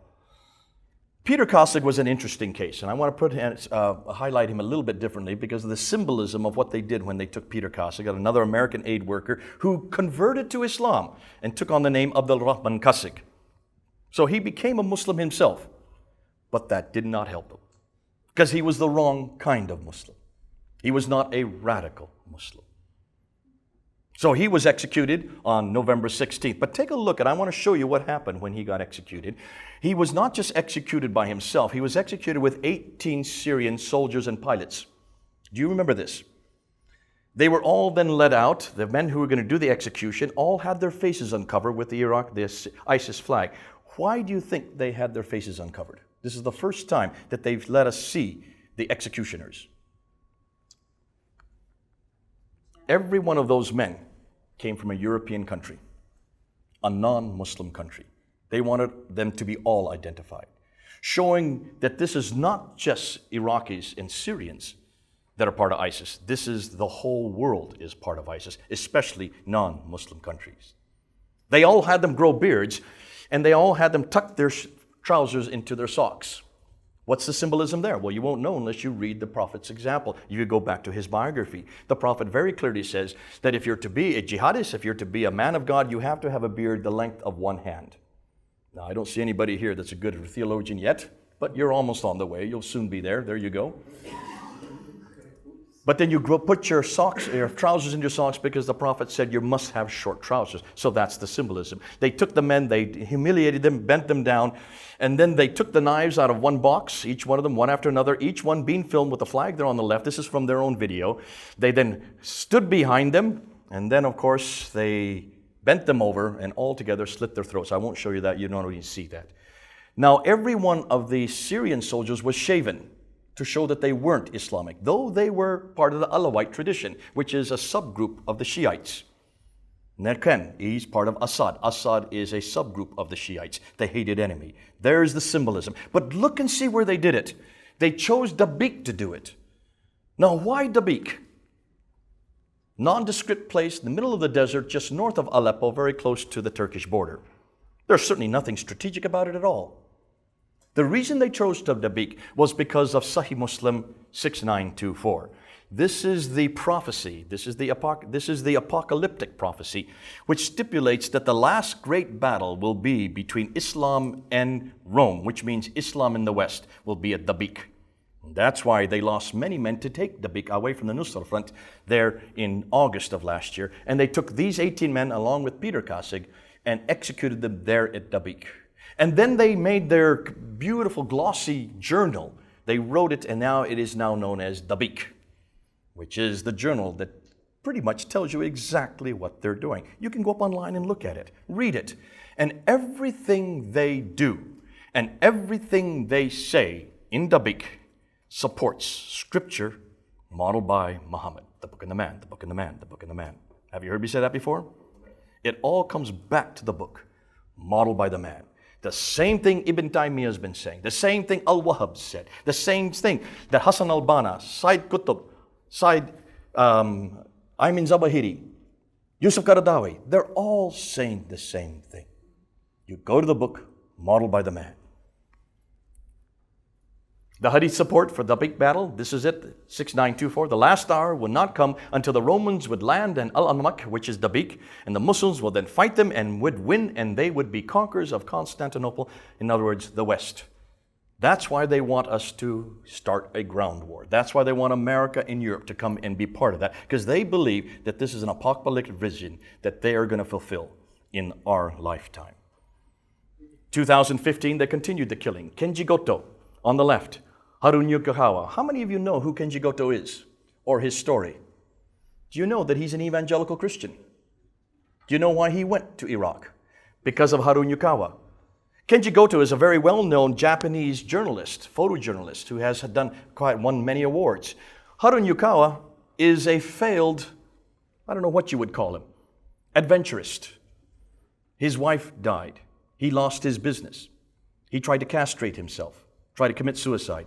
Speaker 1: Peter Kosig was an interesting case, and I want to highlight him a little bit differently because of the symbolism of what they did when they took Peter Kosig, another American aid worker who converted to Islam and took on the name Abdul Rahman Kosig. So he became a Muslim himself, but that did not help him because he was the wrong kind of Muslim. He was not a radical Muslim. So he was executed on November 16th. But take a look, and I want to show you what happened when he got executed. He was not just executed by himself. He was executed with 18 Syrian soldiers and pilots. Do you remember this? They were all then led out. The men who were going to do the execution all had their faces uncovered with the ISIS flag. Why do you think they had their faces uncovered? This is the first time that they've let us see the executioners. Every one of those men came from a European country, a non-Muslim country. They wanted them to be all identified, showing that this is not just Iraqis and Syrians that are part of ISIS. This is the whole world is part of ISIS, especially non-Muslim countries. They all had them grow beards, and they all had them tuck their trousers into their socks. What's the symbolism there? Well, you won't know unless you read the Prophet's example. You go back to his biography. The Prophet very clearly says that if you're to be a jihadist, if you're to be a man of God, you have to have a beard the length of one hand. Now, I don't see anybody here that's a good theologian yet, but you're almost on the way. You'll soon be there. There you go. But then you put your socks, your trousers in your socks because the Prophet said you must have short trousers. So that's the symbolism. They took the men, they humiliated them, bent them down, and then they took the knives out of one box, each one of them, one after another, each one being filmed with the flag there on the left. This is from their own video. They then stood behind them, and then, of course, they bent them over and all together slit their throats. I won't show you that. You don't even see that. Now, every one of the Syrian soldiers was shaven to show that they weren't Islamic, though they were part of the Alawite tradition, which is a subgroup of the Shiites. Nerken, he's part of Assad. Assad is a subgroup of the Shiites, the hated enemy. There's the symbolism. But look and see where they did it. They chose Dabiq to do it. Now, why Dabiq? Nondescript place in the middle of the desert, just north of Aleppo, very close to the Turkish border. There's certainly nothing strategic about it at all. The reason they chose Dabiq was because of Sahih Muslim 6924. This is the prophecy, this is the apocalyptic prophecy, which stipulates that the last great battle will be between Islam and Rome, which means Islam in the West will be at Dabiq. That's why they lost many men to take Dabiq away from the Nusra front there in August of last year. And they took these 18 men along with Peter Kassig and executed them there at Dabiq. And then they made their beautiful glossy journal. They wrote it, and now it is now known as Dabiq, which is the journal that pretty much tells you exactly what they're doing. You can go up online and look at it, read it. And everything they do and everything they say in Dabiq supports scripture modeled by Muhammad, the book and the man, the book and the man, the book and the man. Have you heard me say that before? It all comes back to the book, modeled by the man. The same thing Ibn Taymiyyah has been saying, the same thing Al-Wahhab said, the same thing that Hassan al-Banna, Said Qutb, Said Ayman Zawahiri, Yusuf Qaradawi, they're all saying the same thing. You go to the book, modeled by the man. The Hadith support for the big battle, this is it, 6924. The last hour will not come until the Romans would land in Al-Anmaq, which is Dabiq, and the Muslims will then fight them and would win, and they would be conquerors of Constantinople, in other words, the West. That's why they want us to start a ground war. That's why they want America and Europe to come and be part of that, because they believe that this is an apocalyptic vision that they are going to fulfill in our lifetime. 2015, they continued the killing. Kenji Goto on the left. Harun Yukahawa. How many of you know who Kenji Goto is or his story? Do you know that he's an evangelical Christian? Do you know why he went to Iraq? Because of Harun Yukawa. Kenji Goto is a very well-known Japanese journalist, photojournalist, who has won many awards. Harun Yukawa is a failed, I don't know what you would call him, adventurist. His wife died. He lost his business. He tried to castrate himself, tried to commit suicide.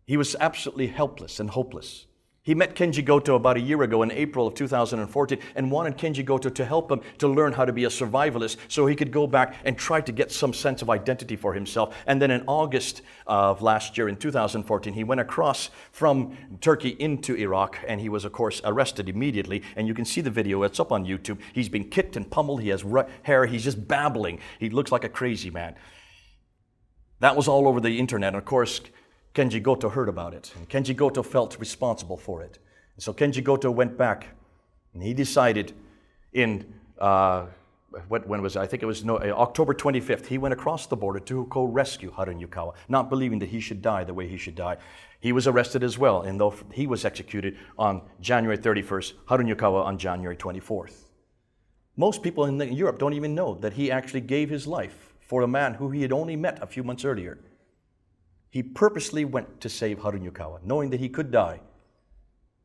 Speaker 1: He was absolutely helpless and hopeless. He met Kenji Goto about a year ago in April of 2014 and wanted Kenji Goto to help him to learn how to be a survivalist so he could go back and try to get some sense of identity for himself. And then in August of last year, in 2014, he went across from Turkey into Iraq, and he was, of course, arrested immediately. And you can see the video. It's up on YouTube. He's been kicked and pummeled. He has hair. He's just babbling. He looks like a crazy man. That was all over the internet. And of course, Kenji Goto heard about it, and Kenji Goto felt responsible for it. And so Kenji Goto went back, and he decided in, when was it? I think it was October 25th, he went across the border to go rescue Harun Yukawa, not believing that he should die the way he should die. He was arrested as well, and though he was executed on January 31st, Harun Yukawa on January 24th. Most people in Europe don't even know that he actually gave his life for a man who he had only met a few months earlier. He purposely went to save Harun Yukawa, knowing that he could die,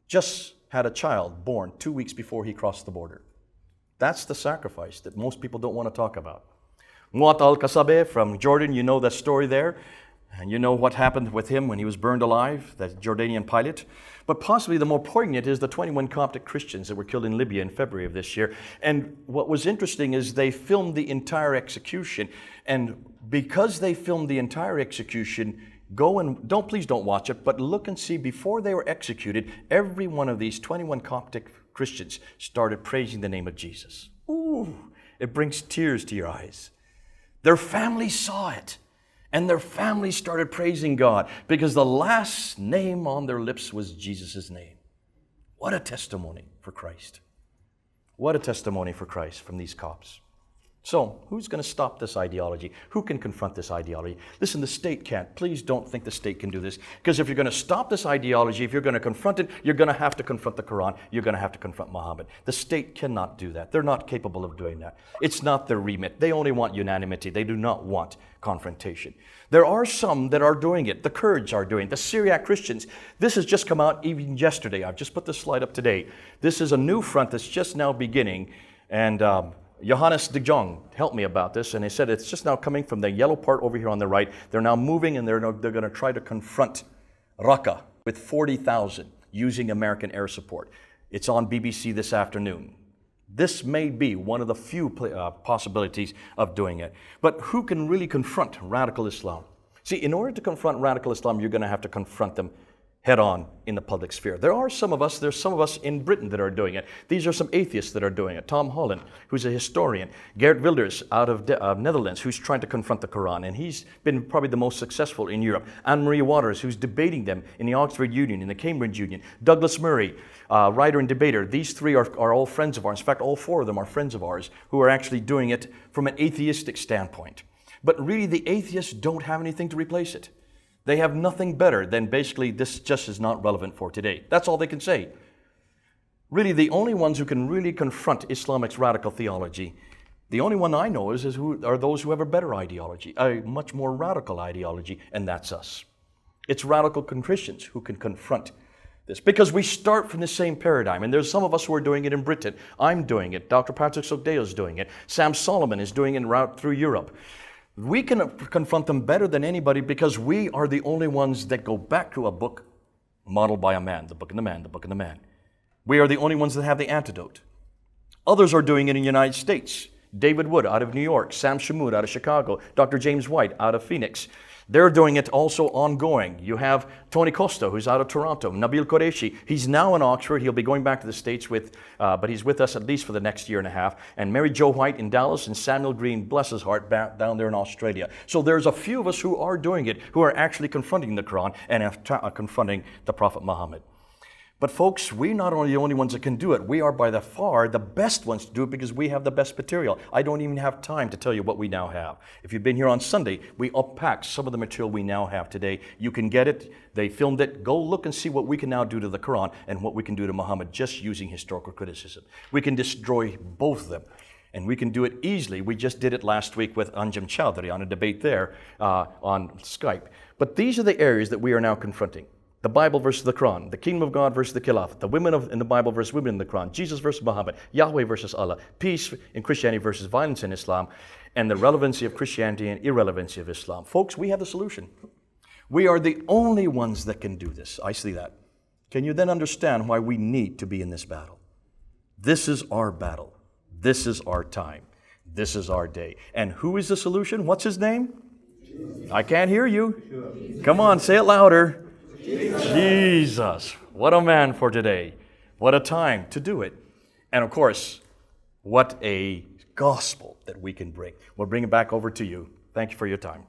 Speaker 1: just had a child born 2 weeks before he crossed the border. That's the sacrifice that most people don't want to talk about. Muat al-Kasabe from Jordan, you know that story there. And you know what happened with him when he was burned alive, that Jordanian pilot. But possibly the more poignant is the 21 Coptic Christians that were killed in Libya in February of this year. And what was interesting is they filmed the entire execution. And because they filmed the entire execution, please don't watch it, but look and see, before they were executed, every one of these 21 Coptic Christians started praising the name of Jesus. Ooh, it brings tears to your eyes. Their families saw it. And their families started praising God because the last name on their lips was Jesus' name. What a testimony for Christ. What a testimony for Christ from these cops. So, who's going to stop this ideology? Who can confront this ideology? Listen, the state can't. Please don't think the state can do this. Because if you're going to stop this ideology, if you're going to confront it, you're going to have to confront the Quran. You're going to have to confront Muhammad. The state cannot do that. They're not capable of doing that. It's not their remit. They only want unanimity. They do not want confrontation. There are some that are doing it. The Kurds are doing it. The Syriac Christians. This has just come out even yesterday. I've just put this slide up today. This is a new front that's just now beginning. And Jihadi John helped me about this, and he said it's just now coming from the yellow part over here on the right. They're now moving, and they're going to try to confront Raqqa with 40,000 using American air support. It's on BBC this afternoon. This may be one of the few possibilities of doing it. But who can really confront radical Islam? See, in order to confront radical Islam, you're going to have to confront them head on in the public sphere. There's some of us in Britain that are doing it. These are some atheists that are doing it. Tom Holland, who's a historian. Geert Wilders out of Netherlands, who's trying to confront the Quran, and he's been probably the most successful in Europe. Anne-Marie Waters, who's debating them in the Oxford Union, in the Cambridge Union. Douglas Murray, writer and debater. These three are all friends of ours. In fact, all four of them are friends of ours who are actually doing it from an atheistic standpoint. But really, the atheists don't have anything to replace it. They have nothing better than basically this just is not relevant for today. That's all they can say. Really, the only ones who can really confront Islamic's radical theology, the only one I know is who are those who have a better ideology, a much more radical ideology, and that's us. It's radical Christians who can confront this because we start from the same paradigm. And there's some of us who are doing it in Britain. I'm doing it. Dr. Patrick Sogdeo is doing it. Sam Solomon is doing it en route through Europe. We can confront them better than anybody because we are the only ones that go back to a book modeled by a man, the book and the man, the book and the man. We are the only ones that have the antidote. Others are doing it in the United States. David Wood out of New York, Sam Shamood out of Chicago, Dr. James White out of Phoenix. They're doing it also ongoing. You have Tony Costa, who's out of Toronto, Nabil Qureshi. He's now in Oxford. He'll be going back to the States but he's with us at least for the next year and a half. And Mary Jo White in Dallas and Samuel Green, bless his heart, down there in Australia. So there's a few of us who are doing it, who are actually confronting the Quran and confronting the Prophet Muhammad. But folks, we're not only the only ones that can do it. We are by far the best ones to do it because we have the best material. I don't even have time to tell you what we now have. If you've been here on Sunday, we unpacked some of the material we now have today. You can get it. They filmed it. Go look and see what we can now do to the Quran and what we can do to Muhammad just using historical criticism. We can destroy both of them. And we can do it easily. We just did it last week with Anjem Chowdhury on a debate there on Skype. But these are the areas that we are now confronting. The Bible versus the Quran, the kingdom of God versus the Khilafah, the women in the Bible versus women in the Quran, Jesus versus Muhammad, Yahweh versus Allah, peace in Christianity versus violence in Islam, and the relevancy of Christianity and irrelevancy of Islam. Folks, we have the solution. We are the only ones that can do this. I see that. Can you then understand why we need to be in this battle? This is our battle. This is our time. This is our day. And who is the solution? What's his name? Jesus. I can't hear you. Come on, say it louder. Jesus. What a man for today. What a time to do it. And of course, what a gospel that we can bring. We'll bring it back over to you. Thank you for your time.